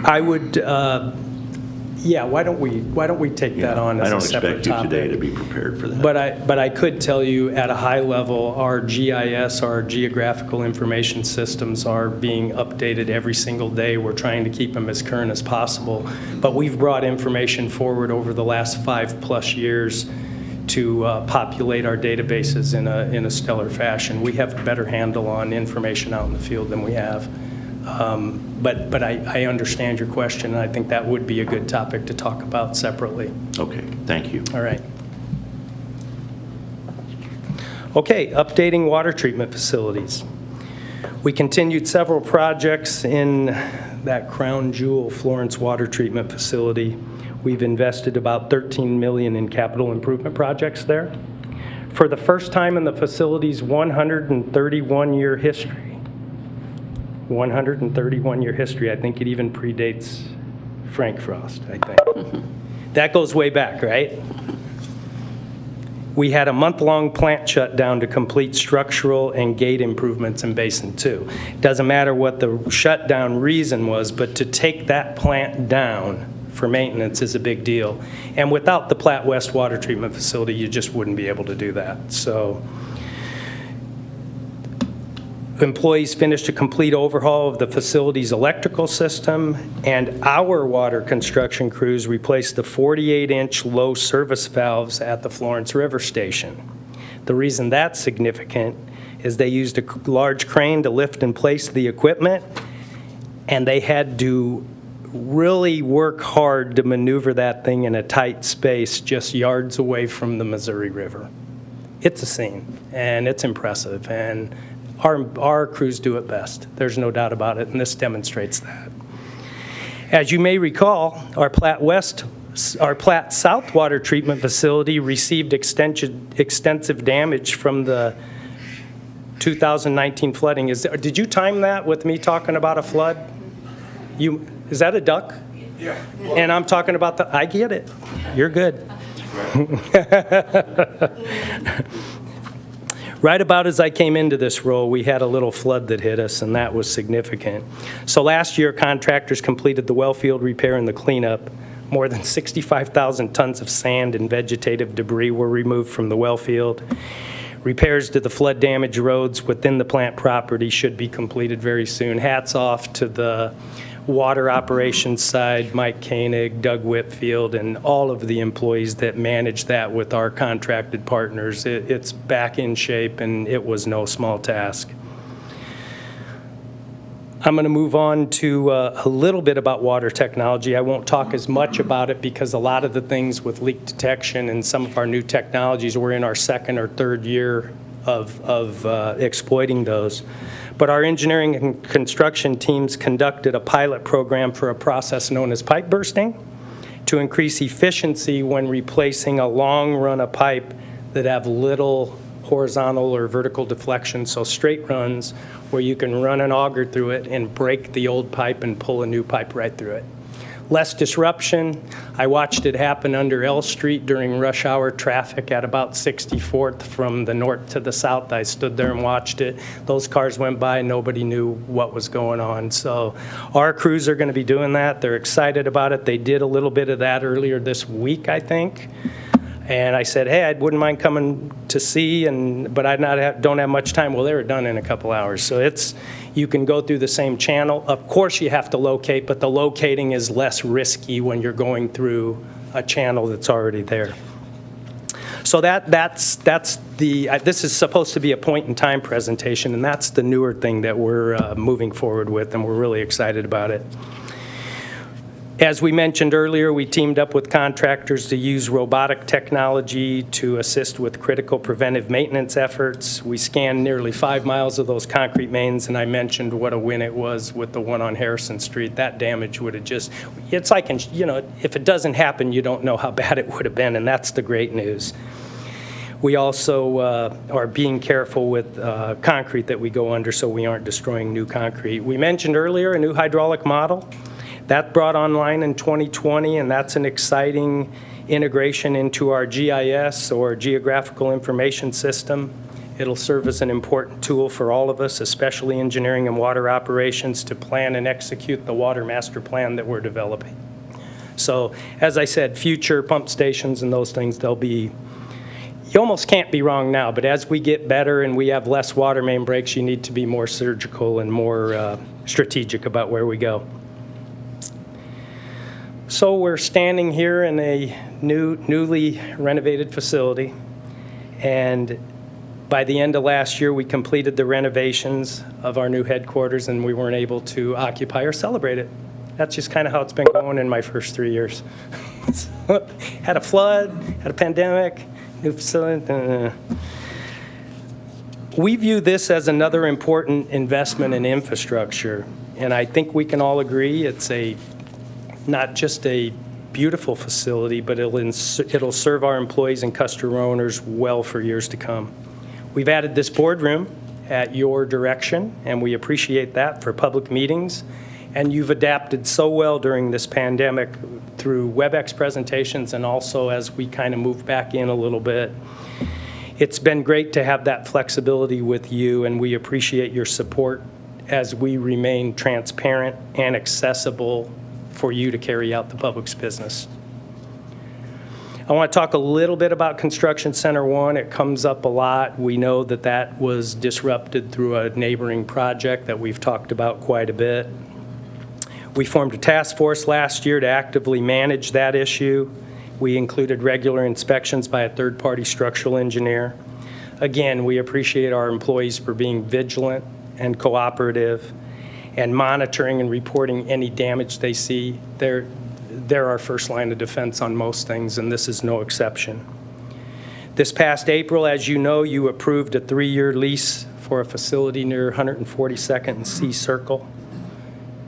I would, yeah, why don't we take that on as a separate topic? I don't expect you today to be prepared for that. But I could tell you at a high level, our GIS, our geographical information systems are being updated every single day. We're trying to keep them as current as possible. But we've brought information forward over the last 5+ years to populate our databases in a stellar fashion. We have a better handle on information out in the field than we have. But I understand your question, and I think that would be a good topic to talk about separately. Okay, thank you. All right. Okay, updating water treatment facilities. We continued several projects in that crown jewel Florence water treatment facility. We've invested about $13 million in capital improvement projects there. For the first time in the facility's 131-year history, 131-year history. I think it even predates Frank Frost, I think. That goes way back, right? We had a month-long plant shutdown to complete structural and gate improvements in Basin 2. Doesn't matter what the shutdown reason was, but to take that plant down for maintenance is a big deal. And without the Platte West Water Treatment Facility, you just wouldn't be able to do that. So employees finished a complete overhaul of the facility's electrical system, and our water construction crews replaced the 48-inch low service valves at the Florence River Station. The reason that's significant is they used a large crane to lift and place the equipment, and they had to really work hard to maneuver that thing in a tight space just yards away from the Missouri River. It's a scene, and it's impressive, and our crews do it best. There's no doubt about it, and this demonstrates that. As you may recall, our Platte South Water Treatment Facility received extensive damage from the 2019 flooding. Did you time that with me talking about a flood? Is that a duck? Yeah. And I'm talking about I get it. You're good. Right about as I came into this role, we had a little flood that hit us, and that was significant. So last year, contractors completed the well field repair and the cleanup. More than 65,000 tons of sand and vegetative debris were removed from the well field. Repairs to the flood damaged roads within the plant property should be completed very soon. Hats off to the water operations side, Mike Koenig, Doug Whitfield, and all of the employees that manage that with our contracted partners. It's back in shape, and it was no small task. I'm going to move on to a little bit about water technology. I won't talk as much about it because a lot of the things with leak detection and some of our new technologies, we're in our second or third year of exploiting those. But our engineering and construction teams conducted a pilot program for a process known as pipe bursting to increase efficiency when replacing a long run of pipe that have little horizontal or vertical deflection, so straight runs where you can run an auger through it and break the old pipe and pull a new pipe right through it. Less disruption. I watched it happen under L Street during rush hour traffic at about 64th from the north to the south. I stood there and watched it. Those cars went by, nobody knew what was going on. So our crews are going to be doing that. They're excited about it. They did a little bit of that earlier this week, I think. And I said, hey, I wouldn't mind coming to see, but I don't have much time. Well, they were done in a couple hours. So you can go through the same channel. Of course you have to locate, but the locating is less risky when you're going through a channel that's already there. So this is supposed to be a point-in-time presentation, and that's the newer thing that we're moving forward with, and we're really excited about it. As we mentioned earlier, we teamed up with contractors to use robotic technology to assist with critical preventive maintenance efforts. We scanned nearly 5 miles of those concrete mains, and I mentioned what a win it was with the one on Harrison Street. That damage would have just, it's like, if it doesn't happen, you don't know how bad it would have been, and that's the great news. We also are being careful with concrete that we go under so we aren't destroying new concrete. We mentioned earlier a new hydraulic model. That brought online in 2020, and that's an exciting integration into our GIS, or Geographical Information System. It'll serve as an important tool for all of us, especially engineering and water operations, to plan and execute the water master plan that we're developing. So, as I said, future pump stations and those things, they'll be, you almost can't be wrong now, but as we get better and we have less water main breaks, you need to be more surgical and more strategic about where we go. So we're standing here in a newly renovated facility, and by the end of last year, we completed the renovations of our new headquarters, and we weren't able to occupy or celebrate it. That's just kind of how it's been going in my first 3 years. Had a flood, had a pandemic, new facility. We view this as another important investment in infrastructure, and I think we can all agree it's not just a beautiful facility, but it'll serve our employees and customer owners well for years to come. We've added this boardroom at your direction, and we appreciate that for public meetings. And you've adapted so well during this pandemic through WebEx presentations and also as we kind of move back in a little bit. It's been great to have that flexibility with you, and we appreciate your support as we remain transparent and accessible for you to carry out the public's business. I want to talk a little bit about Construction Center 1. It comes up a lot. We know that that was disrupted through a neighboring project that we've talked about quite a bit. We formed a task force last year to actively manage that issue. We included regular inspections by a third-party structural engineer. Again, we appreciate our employees for being vigilant and cooperative and monitoring and reporting any damage they see. They're our first line of defense on most things, and this is no exception. This past April, as you know, you approved a 3-year lease for a facility near 142nd and C Circle.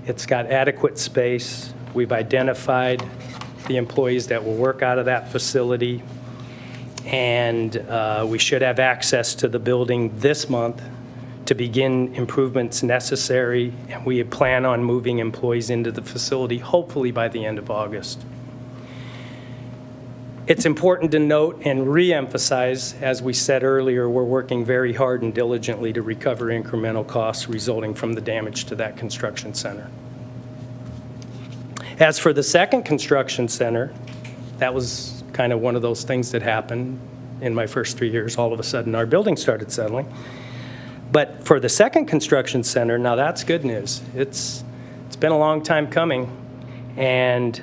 It's got adequate space. We've identified the employees that will work out of that facility, and we should have access to the building this month to begin improvements necessary, and we plan on moving employees into the facility hopefully by the end of August. It's important to note and re-emphasize, as we said earlier, we're working very hard and diligently to recover incremental costs resulting from the damage to that construction center. As for the second construction center, that was kind of one of those things that happened in my first 3 years. All of a sudden, our building started settling. But for the second construction center, now that's good news. It's been a long time coming, and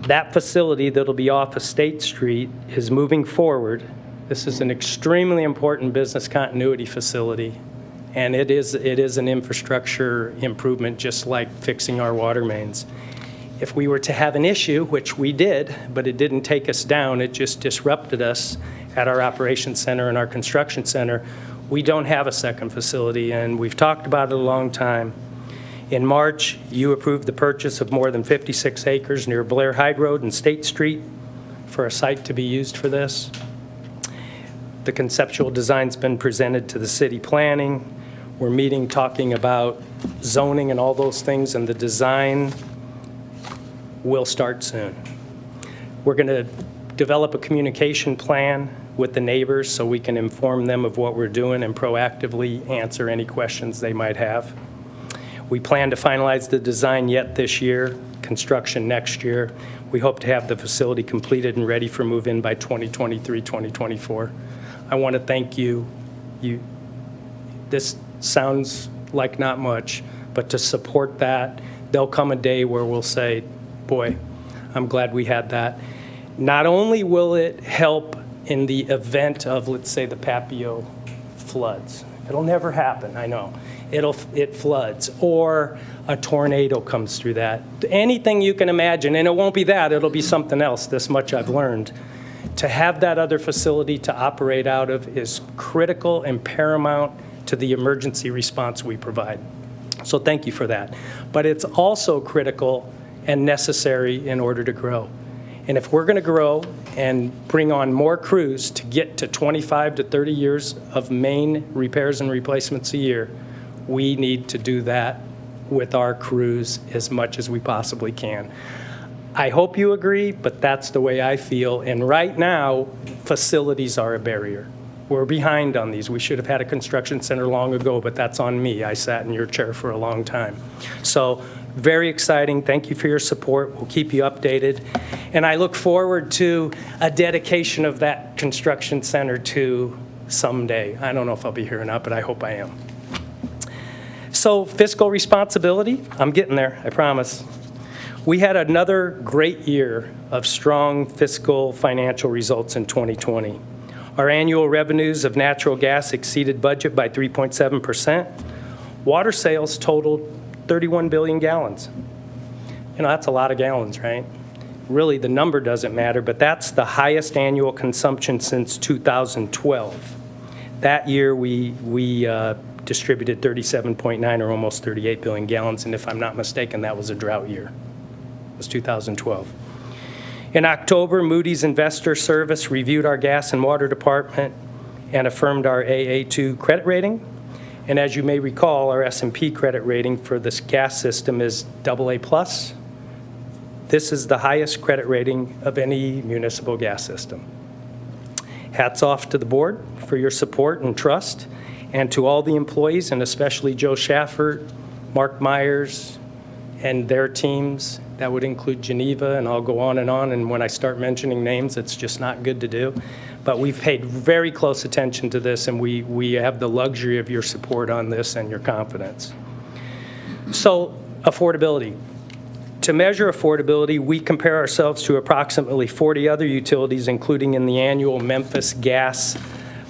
that facility that'll be off of State Street is moving forward. This is an extremely important business continuity facility, and it is an infrastructure improvement, just like fixing our water mains. If we were to have an issue, which we did, but it didn't take us down, it just disrupted us at our operations center and our construction center, we don't have a second facility, and we've talked about it a long time. In March, you approved the purchase of more than 56 acres near Blair Hyde Road and State Street for a site to be used for this. The conceptual design's been presented to the city planning. We're meeting, talking about zoning and all those things, and the design will start soon. We're going to develop a communication plan with the neighbors so we can inform them of what we're doing and proactively answer any questions they might have. We plan to finalize the design yet this year, construction next year. We hope to have the facility completed and ready for move-in by 2023, 2024. I want to thank you. This sounds like not much, but to support that, there'll come a day where we'll say, boy, I'm glad we had that. Not only will it help in the event of, let's say, the Papio floods. It'll never happen, I know. it floods, or a tornado comes through that. Anything you can imagine, and it won't be that, it'll be something else, this much I've learned. To have that other facility to operate out of is critical and paramount to the emergency response we provide. So thank you for that. But it's also critical and necessary in order to grow. And if we're going to grow and bring on more crews to get to 25 to 30 years of main repairs and replacements a year, we need to do that with our crews as much as we possibly can. I hope you agree, but that's the way I feel. And right now, facilities are a barrier. We're behind on these. We should have had a construction center long ago, but that's on me. I sat in your chair for a long time. So very exciting. Thank you for your support. We'll keep you updated. And I look forward to a dedication of that construction center to someday. I don't know if I'll be here or not, but I hope I am. So fiscal responsibility, I'm getting there, I promise. We had another great year of strong fiscal financial results in 2020. Our annual revenues of natural gas exceeded budget by 3.7%. Water sales totaled 31 billion gallons. You know, that's a lot of gallons, right? Really, the number doesn't matter, but that's the highest annual consumption since 2012. That year, we distributed 37.9 or almost 38 billion gallons, and if I'm not mistaken, that was a drought year. It was 2012. In October, Moody's Investor Service reviewed our gas and water department and affirmed our AA2 credit rating. And as you may recall, our S&P credit rating for this gas system is AA+. This is the highest credit rating of any municipal gas system. Hats off to the board for your support and trust, and to all the employees, and especially Joe Schaffert, Mark Myers, and their teams. That would include Geneva, and I'll go on, and when I start mentioning names, it's just not good to do. But we've paid very close attention to this, and we have the luxury of your support on this and your confidence. So, affordability. To measure affordability, we compare ourselves to approximately 40 other utilities, including in the annual Memphis Gas,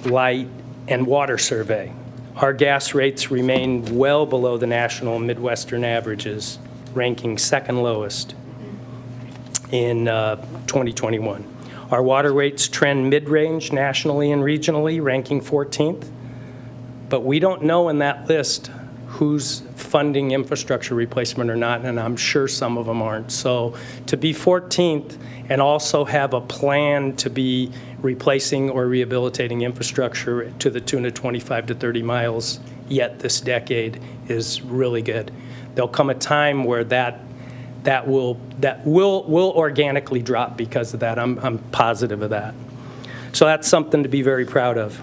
Light, and Water Survey. Our gas rates remain well below the national Midwestern averages, ranking second lowest in 2021. Our water rates trend mid-range nationally and regionally, ranking 14th. But we don't know in that list who's funding infrastructure replacement or not, and I'm sure some of them aren't. So to be 14th and also have a plan to be replacing or rehabilitating infrastructure to the tune of 25 to 30 miles yet this decade is really good. There'll come a time where that will organically drop because of that. I'm positive of that. So that's something to be very proud of.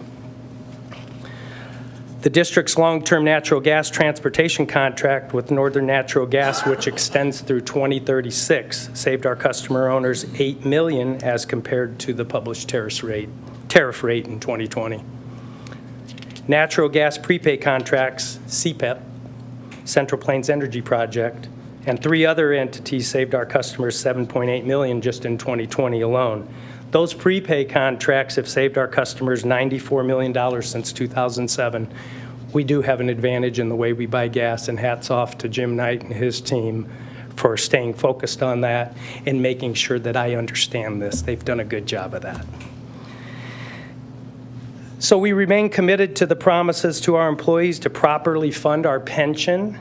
The district's long-term natural gas transportation contract with Northern Natural Gas, which extends through 2036, saved our customer owners $8 million as compared to the published tariff rate in 2020. Natural gas prepay contracts, CPEP, Central Plains Energy Project, and 3 other entities saved our customers $7.8 million just in 2020 alone. Those prepay contracts have saved our customers $94 million since 2007. We do have an advantage in the way we buy gas, and hats off to Jim Knight and his team for staying focused on that and making sure that I understand this. They've done a good job of that. So we remain committed to the promises to our employees to properly fund our pension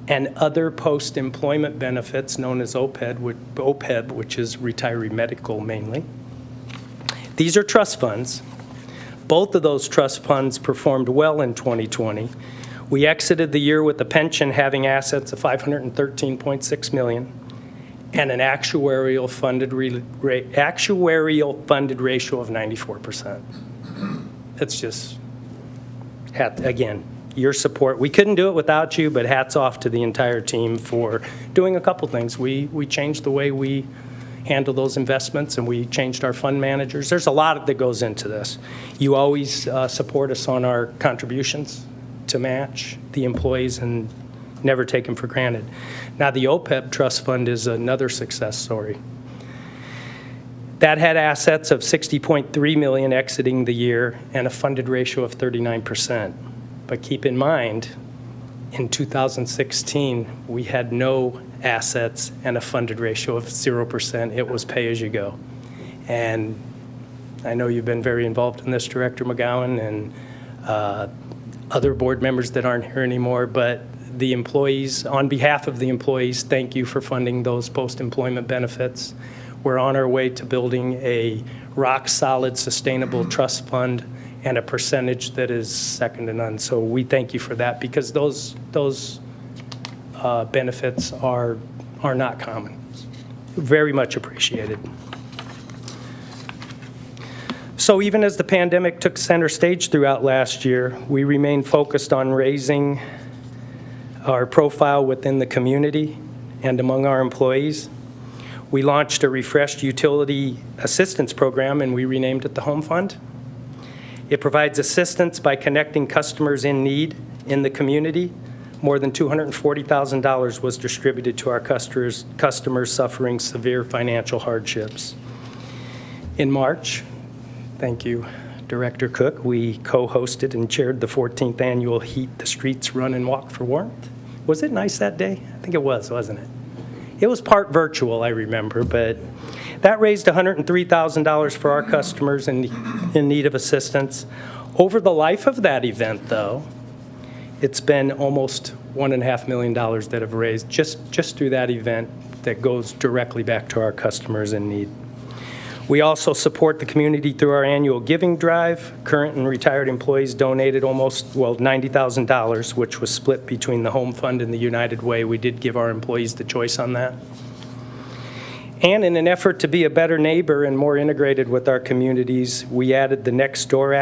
and other post-employment benefits known as OPEB, which is retiree medical mainly. These are trust funds. Both of those trust funds performed well in 2020. We exited the year with the pension having assets of $513.6 million and an actuarial funded ratio of 94%. It's just, again, your support. We couldn't do it without you, but hats off to the entire team for doing a couple things. We changed the way we handle those investments, and we changed our fund managers. There's a lot that goes into this. You always support us on our contributions to match the employees and never take them for granted. Now, the OPEB Trust Fund is another success story. That had assets of $60.3 million exiting the year and a funded ratio of 39%. But keep in mind, in 2016, we had no assets and a funded ratio of 0%. It was pay-as-you-go. And I know you've been very involved in this, Director McGowan, and other board members that aren't here anymore, but the employees, on behalf of the employees, thank you for funding those post-employment benefits. We're on our way to building a rock-solid, sustainable trust fund and a percentage that is second to none. So we thank you for that, because those benefits are not common. Very much appreciated. So even as the pandemic took center stage throughout last year, we remained focused on raising our profile within the community and among our employees. We launched a refreshed utility assistance program, and we renamed it the Home Fund. It provides assistance by connecting customers in need in the community. More than $240,000 was distributed to our customers suffering severe financial hardships. In March, thank you, Director Cook, we co-hosted and chaired the 14th annual Heat the Streets Run and Walk for Warmth. Was it nice that day? I think it was, wasn't it? It was part virtual, I remember, but that raised $103,000 for our customers in need of assistance. Over the life of that event, though, it's been almost $1.5 million that have raised just through that event that goes directly back to our customers in need. We also support the community through our annual giving drive. Current and retired employees donated $90,000, which was split between the Home Fund and the United Way. We did give our employees the choice on that. And in an effort to be a better neighbor and more integrated with our communities, we added the Nextdoor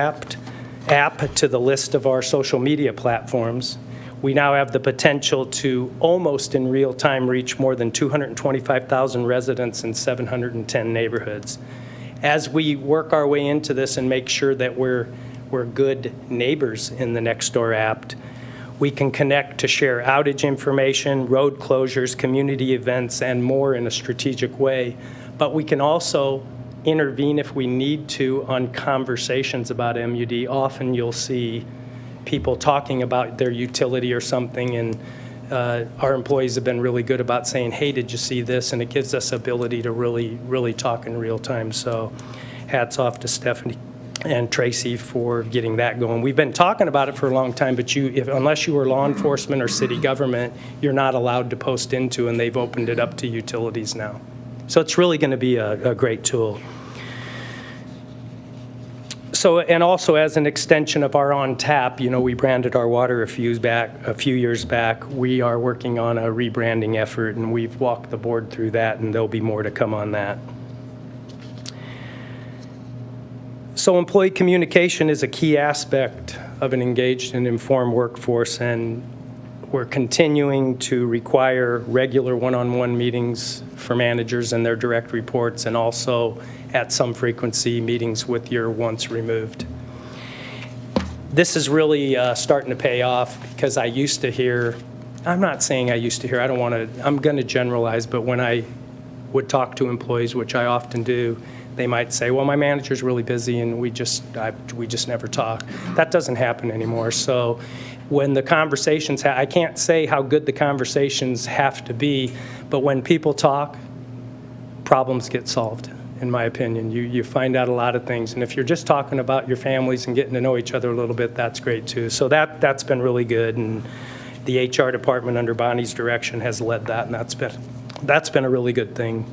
app to the list of our social media platforms. We now have the potential to almost in real time reach more than 225,000 residents in 710 neighborhoods. As we work our way into this and make sure that we're good neighbors in the Nextdoor app, we can connect to share outage information, road closures, community events, and more in a strategic way. But we can also intervene if we need to on conversations about M.U.D. Often you'll see people talking about their utility or something, and our employees have been really good about saying, hey, did you see this? And it gives us ability to really talk in real time. So hats off to Stephanie and Tracy for getting that going. We've been talking about it for a long time, but unless you were law enforcement or city government, you're not allowed to post into, and they've opened it up to utilities now. So it's really going to be a great tool. So, and also as an extension of our on tap, we branded our water a few years back. We are working on a rebranding effort, and we've walked the board through that, and there'll be more to come on that. So employee communication is a key aspect of an engaged and informed workforce, and we're continuing to require regular one-on-one meetings for managers and their direct reports, and also at some frequency meetings with your once removed. This is really starting to pay off, because I used to hear, I'm not saying I used to hear, I'm going to generalize, but when I would talk to employees, which I often do, they might say, well, my manager's really busy and we just never talk. That doesn't happen anymore. So when the conversations, I can't say how good the conversations have to be, but when people talk, problems get solved, in my opinion. You find out a lot of things. And if you're just talking about your families and getting to know each other a little bit, that's great too. So that's been really good. And the HR department under Bonnie's direction has led that, and that's been a really good thing.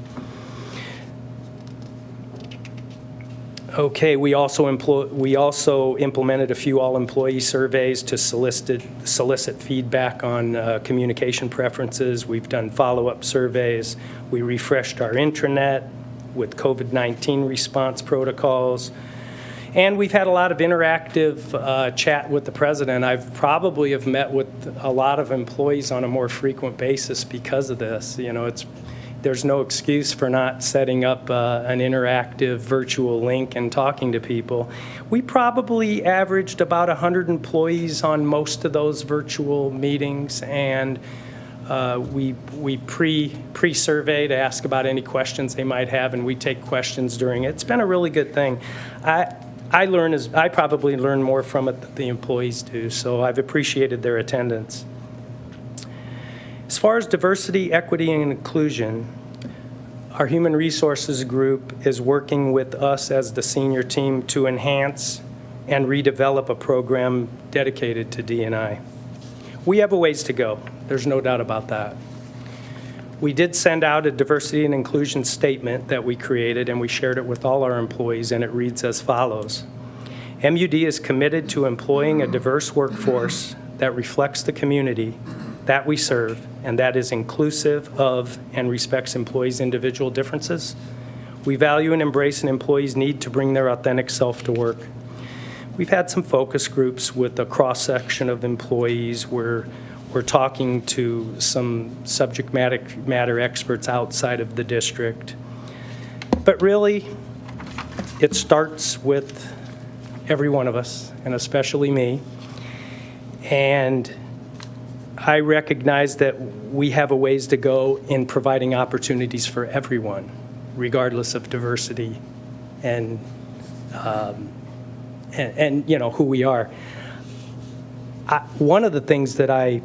Okay, we also implemented a few all-employee surveys to solicit feedback on communication preferences. We've done follow-up surveys. We refreshed our intranet with COVID-19 response protocols. And we've had a lot of interactive chat with the president. I've probably have met with a lot of employees on a more frequent basis because of this. There's no excuse for not setting up an interactive virtual link and talking to people. We probably averaged about 100 employees on most of those virtual meetings, and we pre-survey to ask about any questions they might have, and we take questions during it. It's been a really good thing. I probably learn more from it than the employees do, so I've appreciated their attendance. As far as diversity, equity, and inclusion, our Human Resources group is working with us as the senior team to enhance and redevelop a program dedicated to D&I. We have a ways to go. There's no doubt about that. We did send out a diversity and inclusion statement that we created, and we shared it with all our employees, and it reads as follows. M.U.D is committed to employing a diverse workforce that reflects the community that we serve and that is inclusive of and respects employees' individual differences. We value and embrace an employee's need to bring their authentic self to work. We've had some focus groups with a cross-section of employees where we're talking to some subject matter experts outside of the district. But really, it starts with every one of us, and especially me. And I recognize that we have a ways to go in providing opportunities for everyone, regardless of diversity and you know, who we are. One of the things that I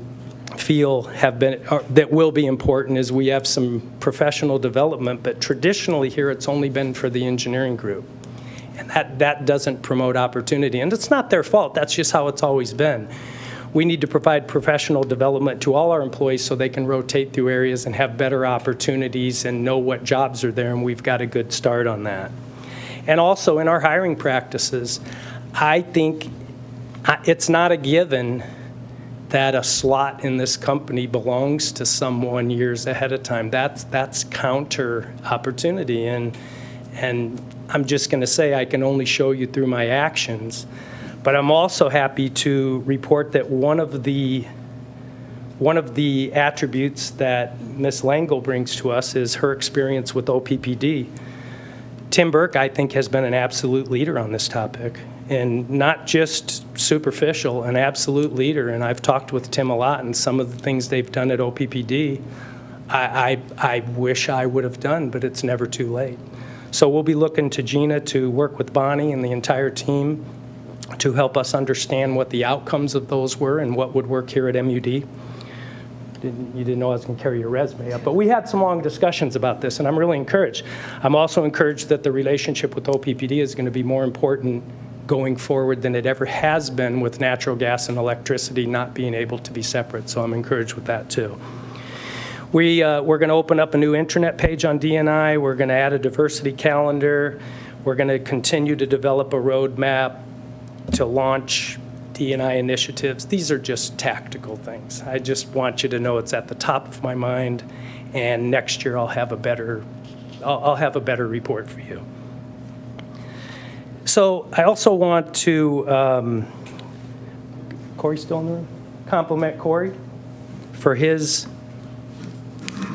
feel that will be important is we have some professional development, but traditionally here it's only been for the engineering group. And that doesn't promote opportunity. And it's not their fault, that's just how it's always been. We need to provide professional development to all our employees so they can rotate through areas and have better opportunities and know what jobs are there, and we've got a good start on that. And also in our hiring practices, I think it's not a given that a slot in this company belongs to someone years ahead of time. That's counter opportunity, and I'm just going to say I can only show you through my actions. But I'm also happy to report that one of the attributes that Ms. Langle brings to us is her experience with OPPD. Tim Burke, I think, has been an absolute leader on this topic, and not just superficial, an absolute leader. And I've talked with Tim a lot, and some of the things they've done at OPPD, I wish I would have done, but it's never too late. So we'll be looking to Gina to work with Bonnie and the entire team to help us understand what the outcomes of those were and what would work here at M.U.D. You didn't know I was going to carry your resume up, but we had some long discussions about this, and I'm really encouraged. I'm also encouraged that the relationship with OPPD is going to be more important going forward than it ever has been, with natural gas and electricity not being able to be separate, so I'm encouraged with that too. We're going to open up a new intranet page on D&I. We're going to add a diversity calendar. We're going to continue to develop a roadmap to launch D&I initiatives. These are just tactical things. I just want you to know it's at the top of my mind, and next year I'll have a better report for you. So I also want to, Corey still in the room? Compliment Corey for his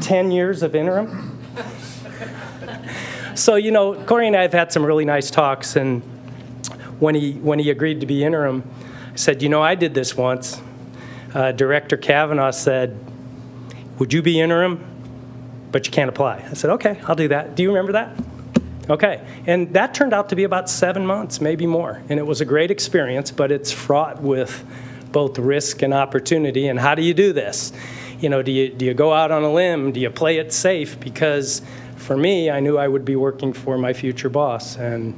10 years of interim. So, you know, Corey and I have had some really nice talks, and when he agreed to be interim, I said, you know, I did this once. Director Kavanaugh said, would you be interim, but you can't apply? I said, okay, I'll do that. Do you remember that? Okay, and that turned out to be about 7 months, maybe more, and it was a great experience, but it's fraught with both risk and opportunity. And how do you do this? You know, do you go out on a limb? Do you play it safe? Because for me, I knew I would be working for my future boss, and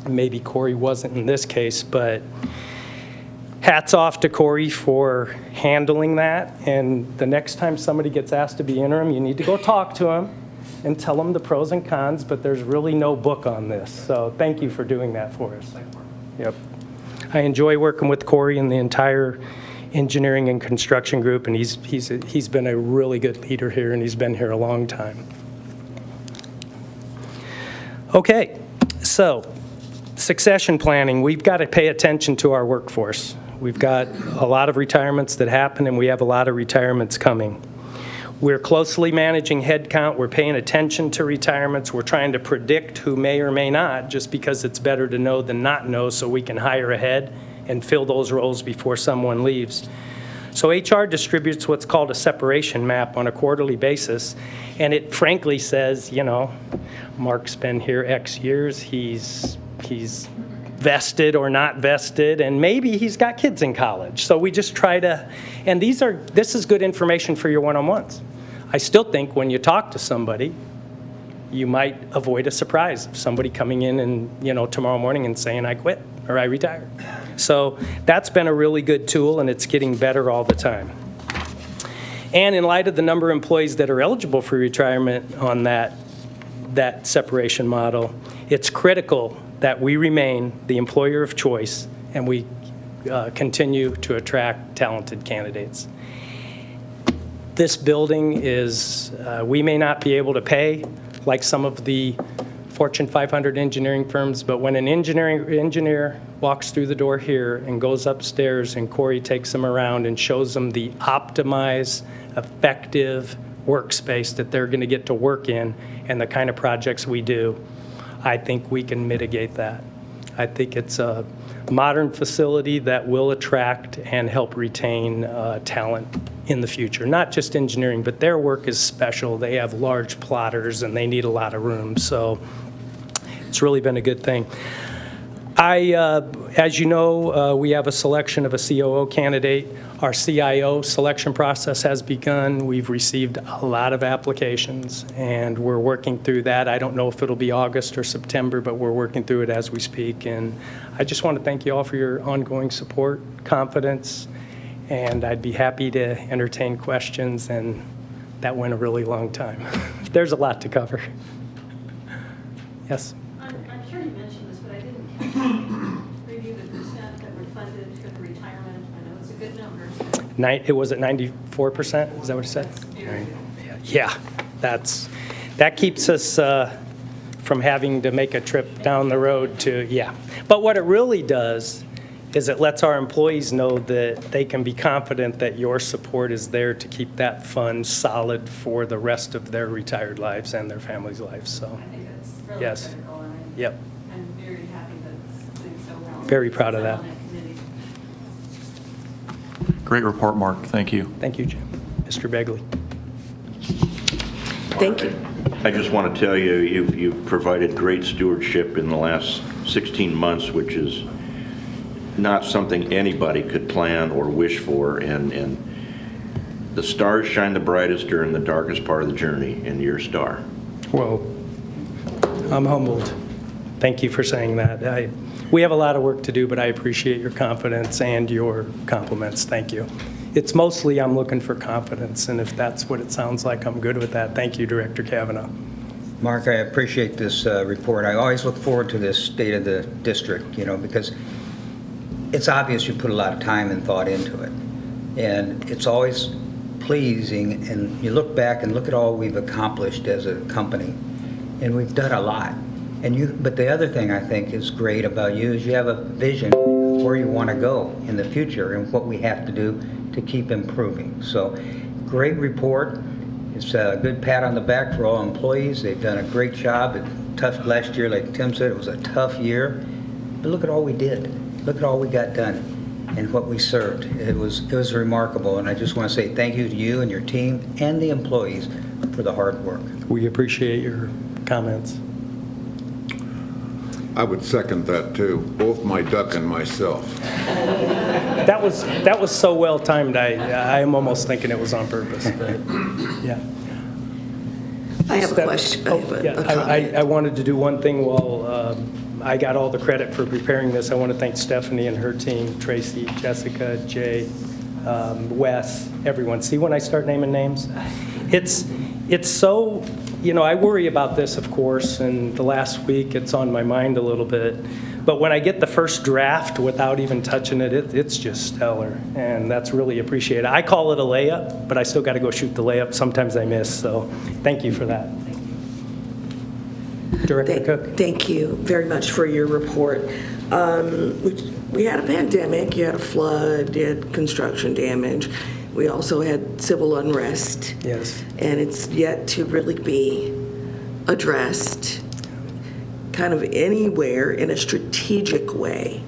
maybe Corey wasn't in this case, but hats off to Corey for handling that. And the next time somebody gets asked to be interim, you need to go talk to him and tell them the pros and cons, but there's really no book on this. So thank you for doing that for us. Yep. I enjoy working with Corey and the entire engineering and construction group, and he's been a really good leader here, and he's been here a long time. Okay, so succession planning. We've got to pay attention to our workforce. We've got a lot of retirements that happen, and we have a lot of retirements coming. We're closely managing headcount. We're paying attention to retirements. We're trying to predict who may or may not, just because it's better to know than not know, so we can hire ahead and fill those roles before someone leaves. So HR distributes what's called a separation map on a quarterly basis, and it frankly says, you know, Mark's been here X years, he's vested or not vested, and maybe he's got kids in college. So we just try to, and this is good information for your one-on-ones. I still think when you talk to somebody, you might avoid a surprise of somebody coming in and, tomorrow morning and saying, I quit or I retired. So that's been a really good tool, and it's getting better all the time. And in light of the number of employees that are eligible for retirement on that separation model, it's critical that we remain the employer of choice and we continue to attract talented candidates. This building is, we may not be able to pay like some of the Fortune 500 engineering firms, but when an engineer walks through the door here and goes upstairs and Corey takes them around and shows them the optimized, effective workspace that they're going to get to work in and the kind of projects we do, I think we can mitigate that. I think it's a modern facility that will attract and help retain talent in the future. Not just engineering, but their work is special. They have large plotters and they need a lot of room. So it's really been a good thing. As you know, we have a selection of a COO candidate. Our CIO selection process has begun. We've received a lot of applications, and we're working through that. I don't know if it'll be August or September, but we're working through it as we speak. And I just want to thank you all for your ongoing support, confidence, and I'd be happy to entertain questions, and that went a really long time. There's a lot to cover. Yes? I'm sure you mentioned this, but I didn't review the percent that were funded for the retirement. I know it's a good number. It was at 94%? Is that what it said? Right. Yeah, that keeps us from having to make a trip down the road to, yeah. But what it really does is it lets our employees know that they can be confident that your support is there to keep that fund solid for the rest of their retired lives and their families' lives. So, I think that's really yes. critical, and Yep. I'm very happy that it's doing so well. Very proud of that. On committee. Great report, Mark. Thank you. Thank you, Jim. Mr. Begley. Thank you. I just want to tell you, you've provided great stewardship in the last 16 months, which is not something anybody could plan or wish for, and the stars shine the brightest during the darkest part of the journey, and you're a star. Well, I'm humbled. Thank you for saying that. We have a lot of work to do, but I appreciate your confidence and your compliments. Thank you. It's mostly I'm looking for confidence, and if that's what it sounds like, I'm good with that. Thank you, Director Kavanaugh. Mark, I appreciate this report. I always look forward to this state of the district, because it's obvious you put a lot of time and thought into it. And it's always pleasing, and you look back and look at all we've accomplished as a company, and we've done a lot. But the other thing I think is great about you is you have a vision where you want to go in the future and what we have to do to keep improving. So, great report. It's a good pat on the back for all employees. They've done a great job. Tough last year, like Tim said, it was a tough year. But look at all we did. Look at all we got done and what we served. It was remarkable, and I just want to say thank you to you and your team and the employees for the hard work. We appreciate your comments. I would second that too, both my duck and myself. That was so well timed. I am almost thinking it was on purpose. But, yeah. I have a question. I have a comment. I wanted to do one thing while I got all the credit for preparing this. I want to thank Stephanie and her team, Tracy, Jessica, Jay, Wes, everyone. See when I start naming names? It's so, I worry about this, of course, and the last week it's on my mind a little bit. But when I get the first draft without even touching it, it's just stellar, and that's really appreciated. I call it a layup, but I still got to go shoot the layup. Sometimes I miss, so thank you for that. Director Cook. Thank you very much for your report. We had a pandemic, you had a flood, you had construction damage. We also had civil unrest. Yes. And it's yet to really be addressed kind of anywhere in a strategic way.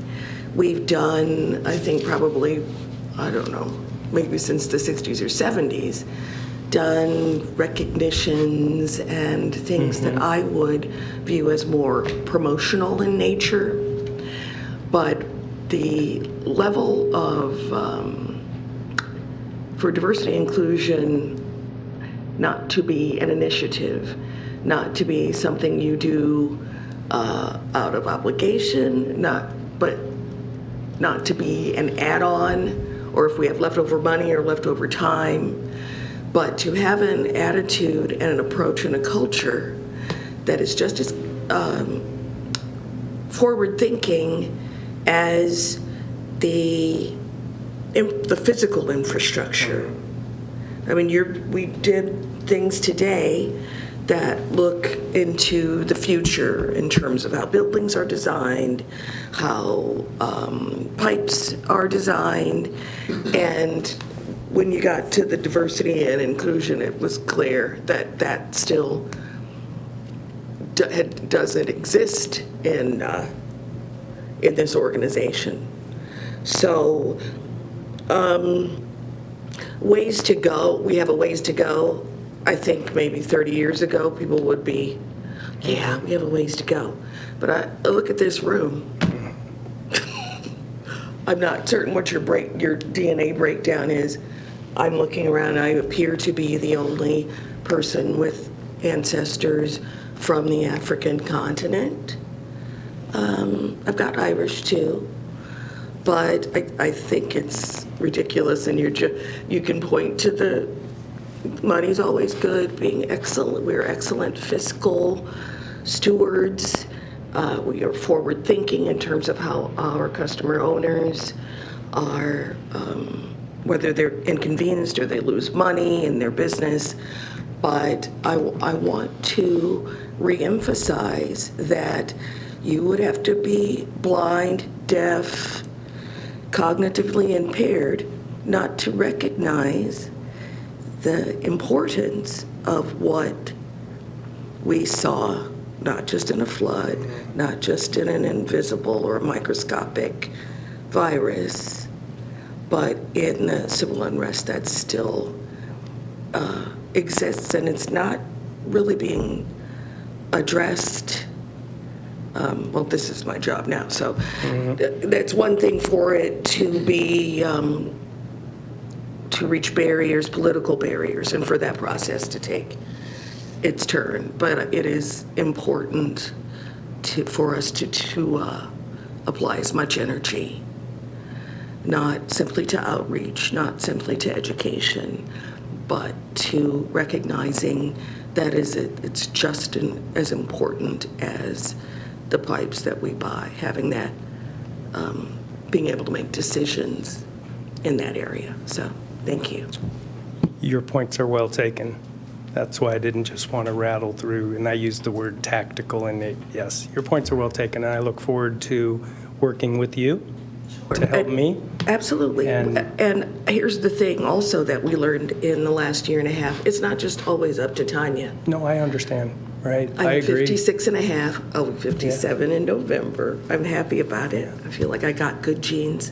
We've done, I think probably, I don't know, maybe since the 60s or 70s, done recognitions and things that I would view as more promotional in nature. but the level of, for diversity and inclusion, not to be an initiative, not to be something you do out of obligation, but not to be an add-on, or if we have leftover money or leftover time, but to have an attitude and an approach and a culture that is just as forward-thinking as the physical infrastructure. I mean, we did things today that look into the future in terms of how buildings are designed, how pipes are designed, and when you got to the diversity and inclusion, it was clear that that still doesn't exist in this organization. So, ways to go. We have a ways to go. I think maybe 30 years ago, people would be, yeah, we have a ways to go. But I look at this room. I'm not certain what your DNA breakdown is. I'm looking around, I appear to be the only person with ancestors from the African continent. I've got Irish too, but I think it's ridiculous, and you can point to the money's always good, being excellent. We're excellent fiscal stewards. We are forward thinking in terms of how our customer owners are, whether they're inconvenienced or they lose money in their business. But I want to reemphasize that you would have to be blind, deaf, cognitively impaired not to recognize the importance of what we saw, not just in a flood, not just in an invisible or microscopic virus, but in the civil unrest that still exists, and it's not really being addressed. Well, this is my job now, so that's one thing for it to be, to reach barriers, political barriers, and for that process to take its turn. But it is important for us to apply as much energy, not simply to outreach, not simply to education, but to recognizing that it's just as important as the pipes that we buy, having that, being able to make decisions in that area. So, thank you. Your points are well taken. That's why I didn't just want to rattle through, and I used the word tactical, and yes, your points are well taken, and I look forward to working with you to help me. Absolutely. And here's the thing also that we learned in the last year and a half. It's not just always up to Tanya. No, I understand, right? I'm I agree. 56 and a half. I'll be 57 in November. I'm happy about it. I feel like I got good genes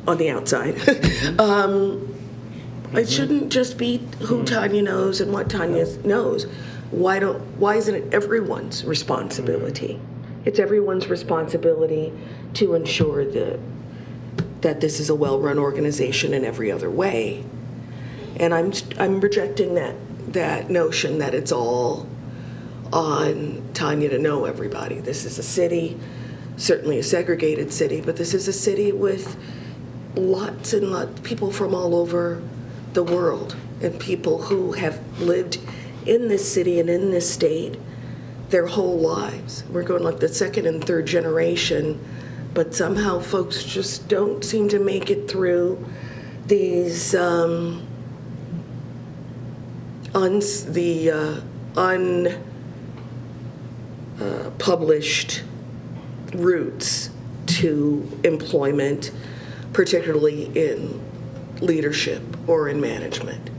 on the outside. It shouldn't just be who Tanya knows and what Tanya knows. Why isn't it everyone's responsibility? It's everyone's responsibility to ensure that this is a well-run organization in every other way. And I'm rejecting that notion that it's all on Tanya to know everybody. This is a city, certainly a segregated city, but this is a city with lots and lots of people from all over the world, and people who have lived in this city and in this state their whole lives. We're going like the second and third generation, but somehow folks just don't seem to make it through these unpublished routes to employment, particularly in leadership or in management.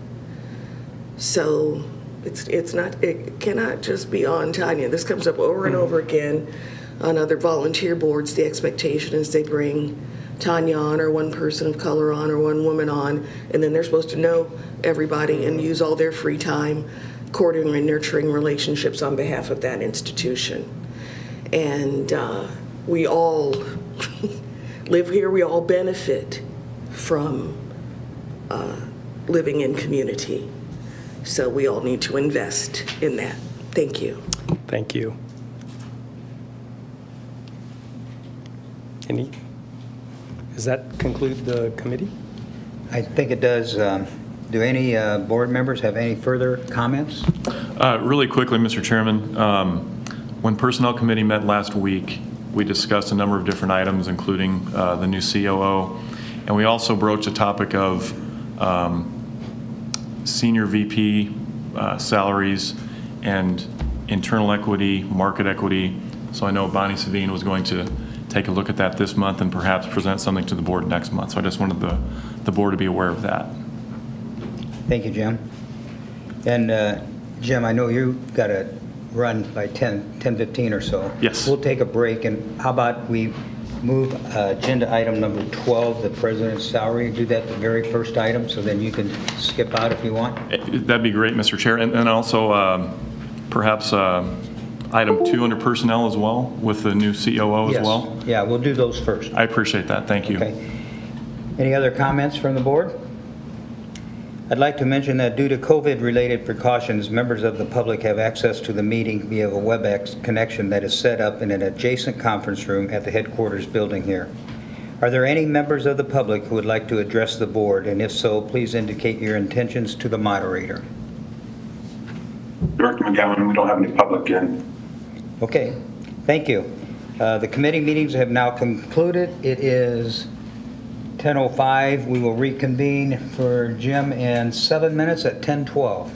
So it cannot just be on Tanya. This comes up over and over again on other volunteer boards. The expectation is they bring Tanya on, or one person of color on, or one woman on, and then they're supposed to know everybody and use all their free time courting and nurturing relationships on behalf of that institution. And we all live here, we all benefit from living in community. So we all need to invest in that. Thank you. Thank you. Does that conclude the committee? I think it does. Do any board members have any further comments? Really quickly, Mr. Chairman, when Personnel Committee met last week, we discussed a number of different items, including the new COO, and we also broached a topic of senior VP salaries and internal equity, market equity. So I know Bonnie Savine was going to take a look at that this month and perhaps present something to the board next month. So I just wanted the board to be aware of that. Thank you, Jim. And Jim, I know you've got to run by 10:15 or so. Yes. We'll take a break, and how about we move agenda item number 12, the president's salary, do that the very first item, so then you can skip out if you want? That'd be great, Mr. Chair. And also perhaps item 2 under personnel as well, with the new COO as well? Yes. Yeah, we'll do those first. I appreciate that. Thank you. Okay. Any other comments from the board? I'd like to mention that due to COVID-related precautions, members of the public have access to the meeting via a WebEx connection that is set up in an adjacent conference room at the headquarters building here. Are there any members of the public who would like to address the board? And if so, please indicate your intentions to the moderator. Director McGowan, we don't have any public in. Okay, thank you. The committee meetings have now concluded. It is 10:05. We will reconvene for Jim in 7 minutes at 10:12.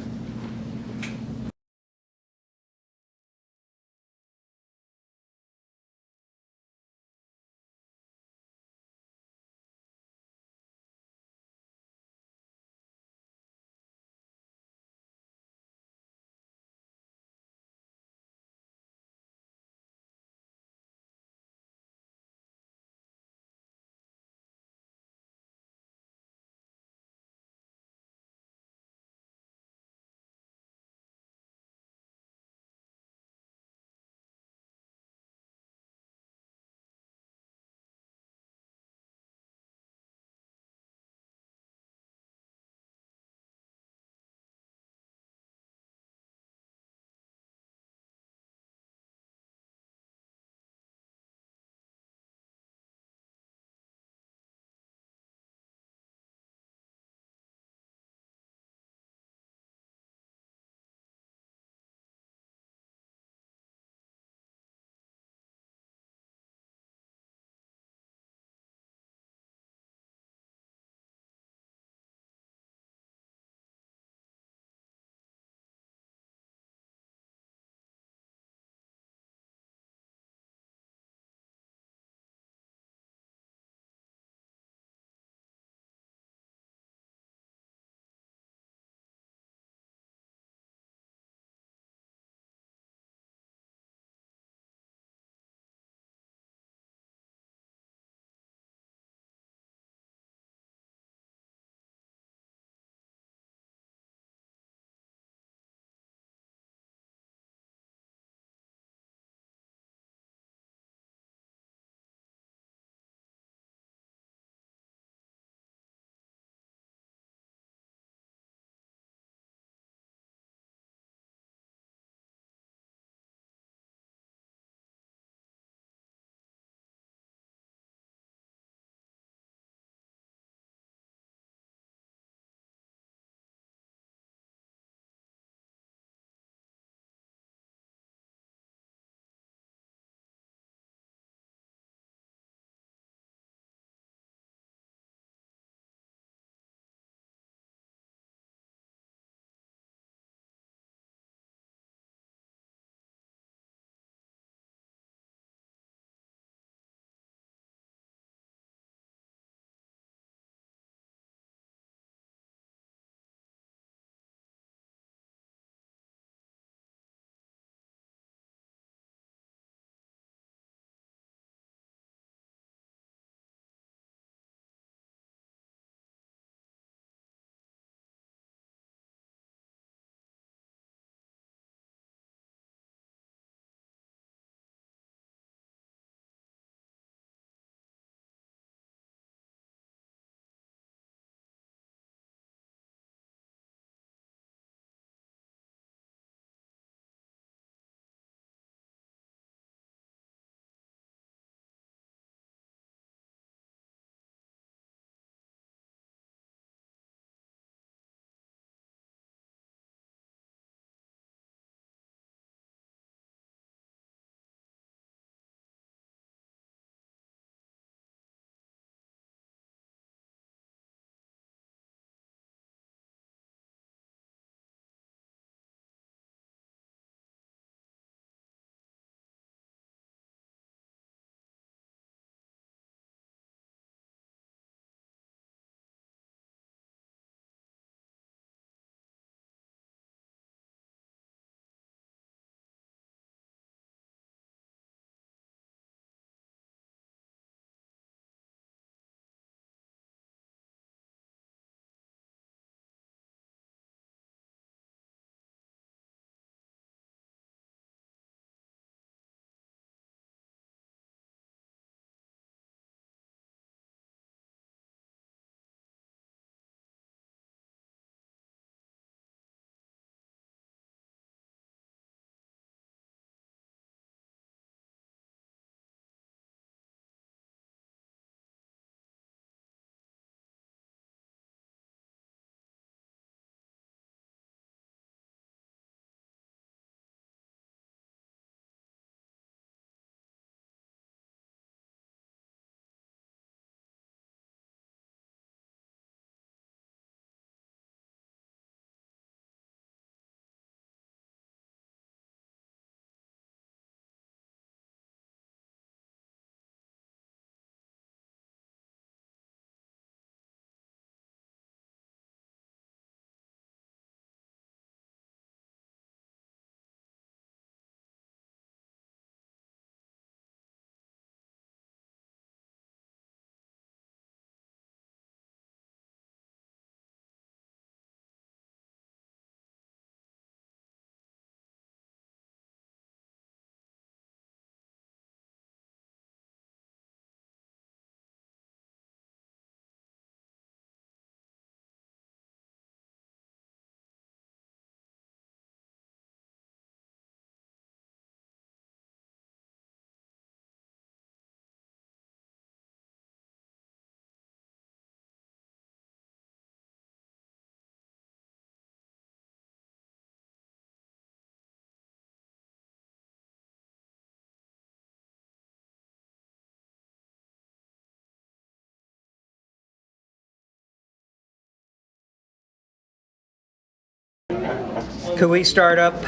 Could we start up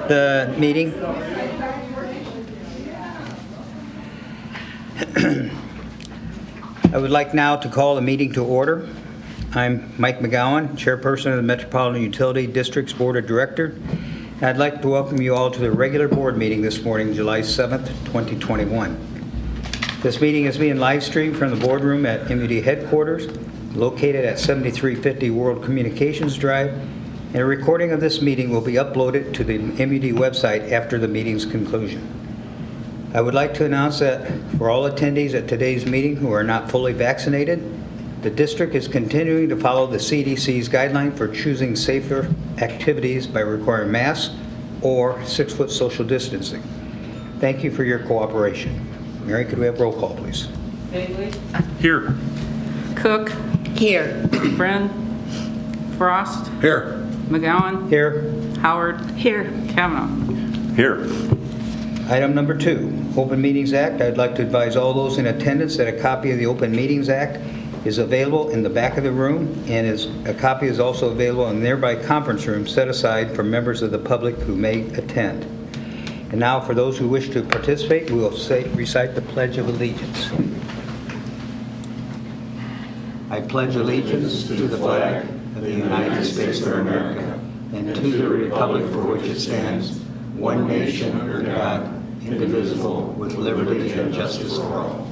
the meeting? I would like now to call the meeting to order. I'm Mike McGowan, Chairperson of the Metropolitan Utility District's Board of Directors. I'd like to welcome you all to the regular board meeting this morning, July 7th, 2021. This meeting is being live streamed from the boardroom at M.U.D headquarters, located at 7350 World Communications Drive, and a recording of this meeting will be uploaded to the M.U.D website after the meeting's conclusion. I would like to announce that for all attendees at today's meeting who are not fully vaccinated, the district is continuing to follow the CDC's guideline for choosing safer activities by requiring masks or 6-foot social distancing. Thank you for your cooperation. Mary, could we have roll call, please? Bagley? Here. Cook? Here. Friend? Frost? Here. McGowan? Here. Howard? Here. Kavanaugh? Here. Item number 2, Open Meetings Act. I'd like to advise all those in attendance that a copy of the Open Meetings Act is available in the back of the room, and a copy is also available in the nearby conference room set aside for members of the public who may attend. And now, for those who wish to participate, we will recite the Pledge of Allegiance. I pledge allegiance to the flag of the United States of America and to the republic for which it stands, one nation under God, indivisible, with liberty and justice for all.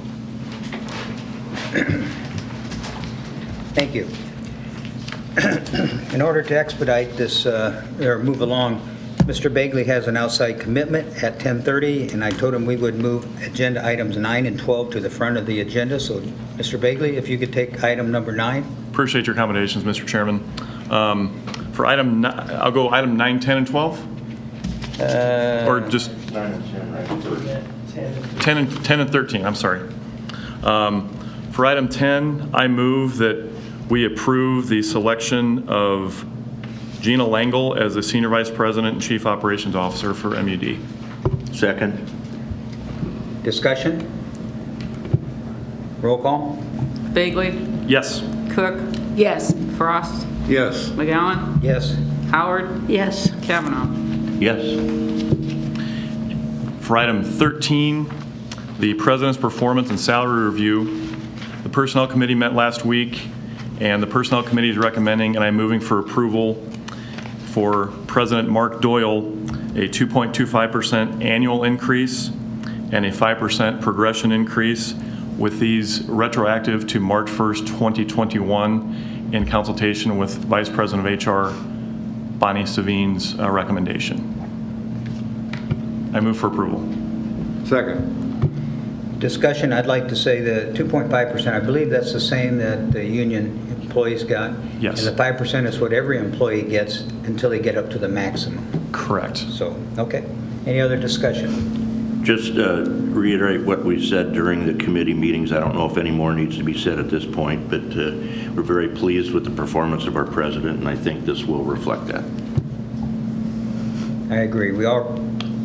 Thank you. In order to expedite this, or move along, Mr. Bagley has an outside commitment at 10:30, and I told him we would move agenda items 9 and 12 to the front of the agenda. So, Mr. Bagley, if you could take item number 9. Appreciate your accommodations, Mr. Chairman. For item, I'll go item 9, 10, and 12? Or just 9 and 10, right? 10 and 13, I'm sorry. For item 10, I move that we approve the selection of Gina Langle as the Senior Vice President and Chief Operations Officer for M.U.D. Second. Discussion? Roll call? Bagley? Yes. Cook? Yes. Frost? Yes. McGowan? Yes. Howard? Yes. Kavanaugh? Yes. For item 13, the President's Performance and Salary Review. The Personnel Committee met last week, and the Personnel Committee is recommending, and I'm moving for approval for President Mark Doyle, a 2.25% annual increase and a 5% progression increase, with these retroactive to March 1st, 2021, in consultation with Vice President of HR Bonnie Savine's recommendation. I move for approval. Second. Discussion, I'd like to say the 2.5%, I believe that's the same that the union employees got. Yes. And the 5% is what every employee gets until they get up to the maximum. Correct. So, okay. Any other discussion? Just reiterate what we said during the committee meetings. I don't know if any more needs to be said at this point, but we're very pleased with the performance of our president, and I think this will reflect that. I agree. We are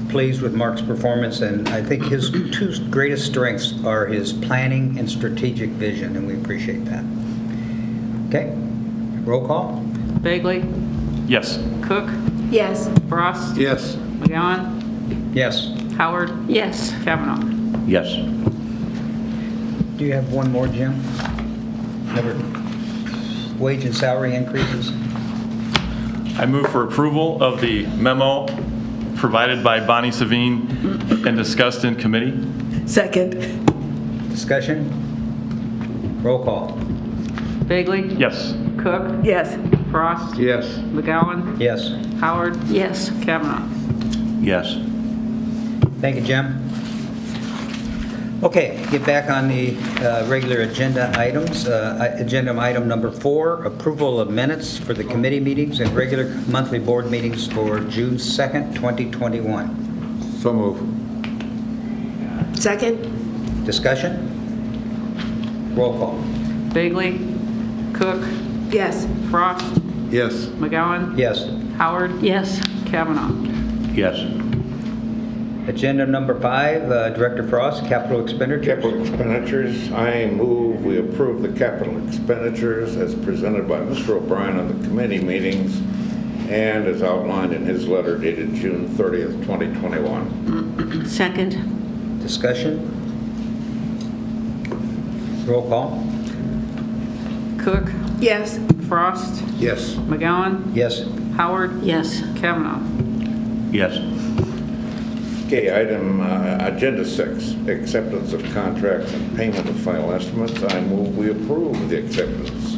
pleased with Mark's performance, and I think his 2 greatest strengths are his planning and strategic vision, and we appreciate that. Okay. Roll call? Bagley? Yes. Cook? Yes. Frost? Yes. McGowan? Yes. Howard? Yes. Kavanaugh? Yes. Do you have one more, Jim? Number wage and salary increases? I move for approval of the memo provided by Bonnie Savine and discussed in committee. Second. Discussion? Roll call? Bagley? Yes. Cook? Yes. Frost? Yes. McGowan? Yes. Howard? Yes. Kavanaugh? Yes. Thank you, Jim. Okay, get back on the regular agenda items. Agenda item number 4, approval of minutes for the committee meetings and regular monthly board meetings for June 2nd, 2021. So move. Second. Discussion? Roll call. Bagley? Cook? Yes. Frost? Yes. McGowan? Yes. Howard? Yes. Kavanaugh? Yes. Agenda number 5, Director Frost, capital expenditures. Capital expenditures, I move we approve the capital expenditures as presented by Mr. O'Brien on the committee meetings and as outlined in his letter dated June 30th, 2021. Second. Discussion? Roll call? Cook, Yes. Frost, Yes. McGowan, Yes. Howard, Yes. Kavanaugh. Yes. Okay, item agenda 6, acceptance of contracts and payment of final estimates. I move we approve the acceptance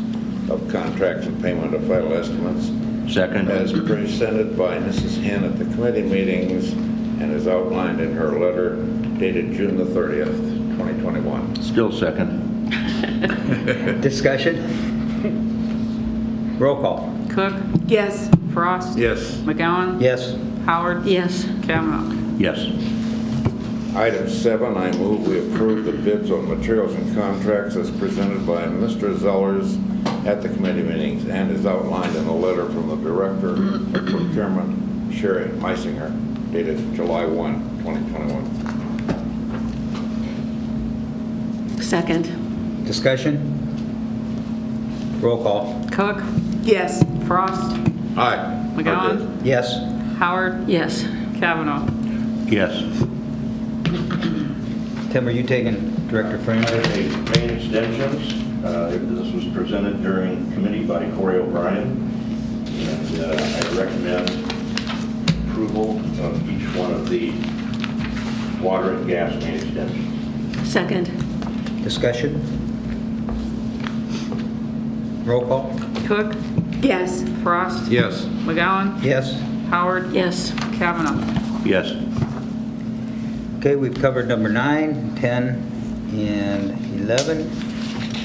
of contracts and payment of final estimates Second. as presented by Mrs. Hen at the committee meetings and as outlined in her letter dated June the 30th, 2021. Still second. Discussion? Roll call? Cook, Yes. Frost, Yes. McGowan, Yes. Howard, Yes. Kavanaugh. Yes. Item 7, I move we approve the bids on materials and contracts as presented by Mr. Zellers at the committee meetings and as outlined in a letter from the Director of Procurement, Sherry Meisinger, dated July 1, 2021. Second. Discussion? Roll call? Cook, Yes. Frost, Aye. McGowan, Yes. Howard, Yes. Kavanaugh. Yes. Tim, are you taking Director Frame's? Main extensions. This was presented during committee by Corey O'Brien, and I recommend approval of each one of the water and gas main extensions. Second. Discussion? Roll call? Cook, Yes. Frost, Yes. McGowan, Yes. Howard, Yes. Kavanaugh. Yes. Okay, we've covered number 9, 10, and 11,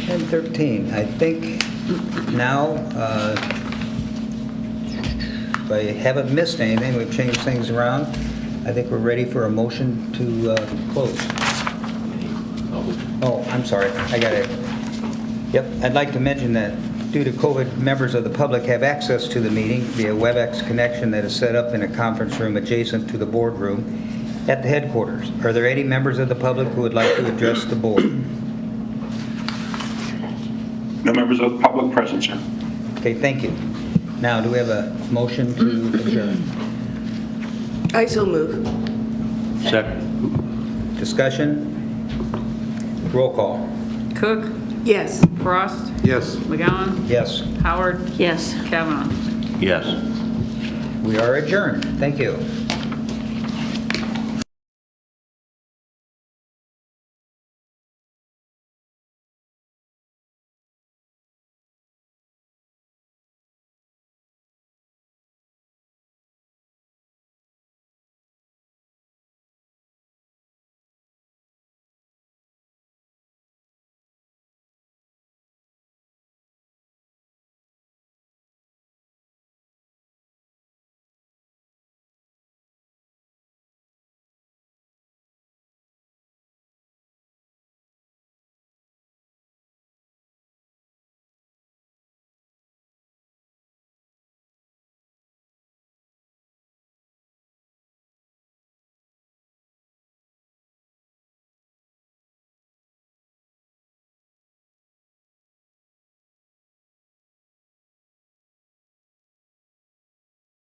and 13. I think now, if I haven't missed anything, we've changed things around. I think we're ready for a motion to close. Oh, I'm sorry, I got it. Yep, I'd like to mention that due to COVID, members of the public have access to the meeting via WebEx connection that is set up in a conference room adjacent to the boardroom at the headquarters. Are there any members of the public who would like to address the board? No members of the public present, sir. Okay, thank you. Now, do we have a motion to adjourn? I so move. Second. Discussion? Roll call. Cook, Yes. Frost, Yes. McGowan, Yes, Howard, Yes. Kavanaugh. Yes. we are adjourned. Thank you.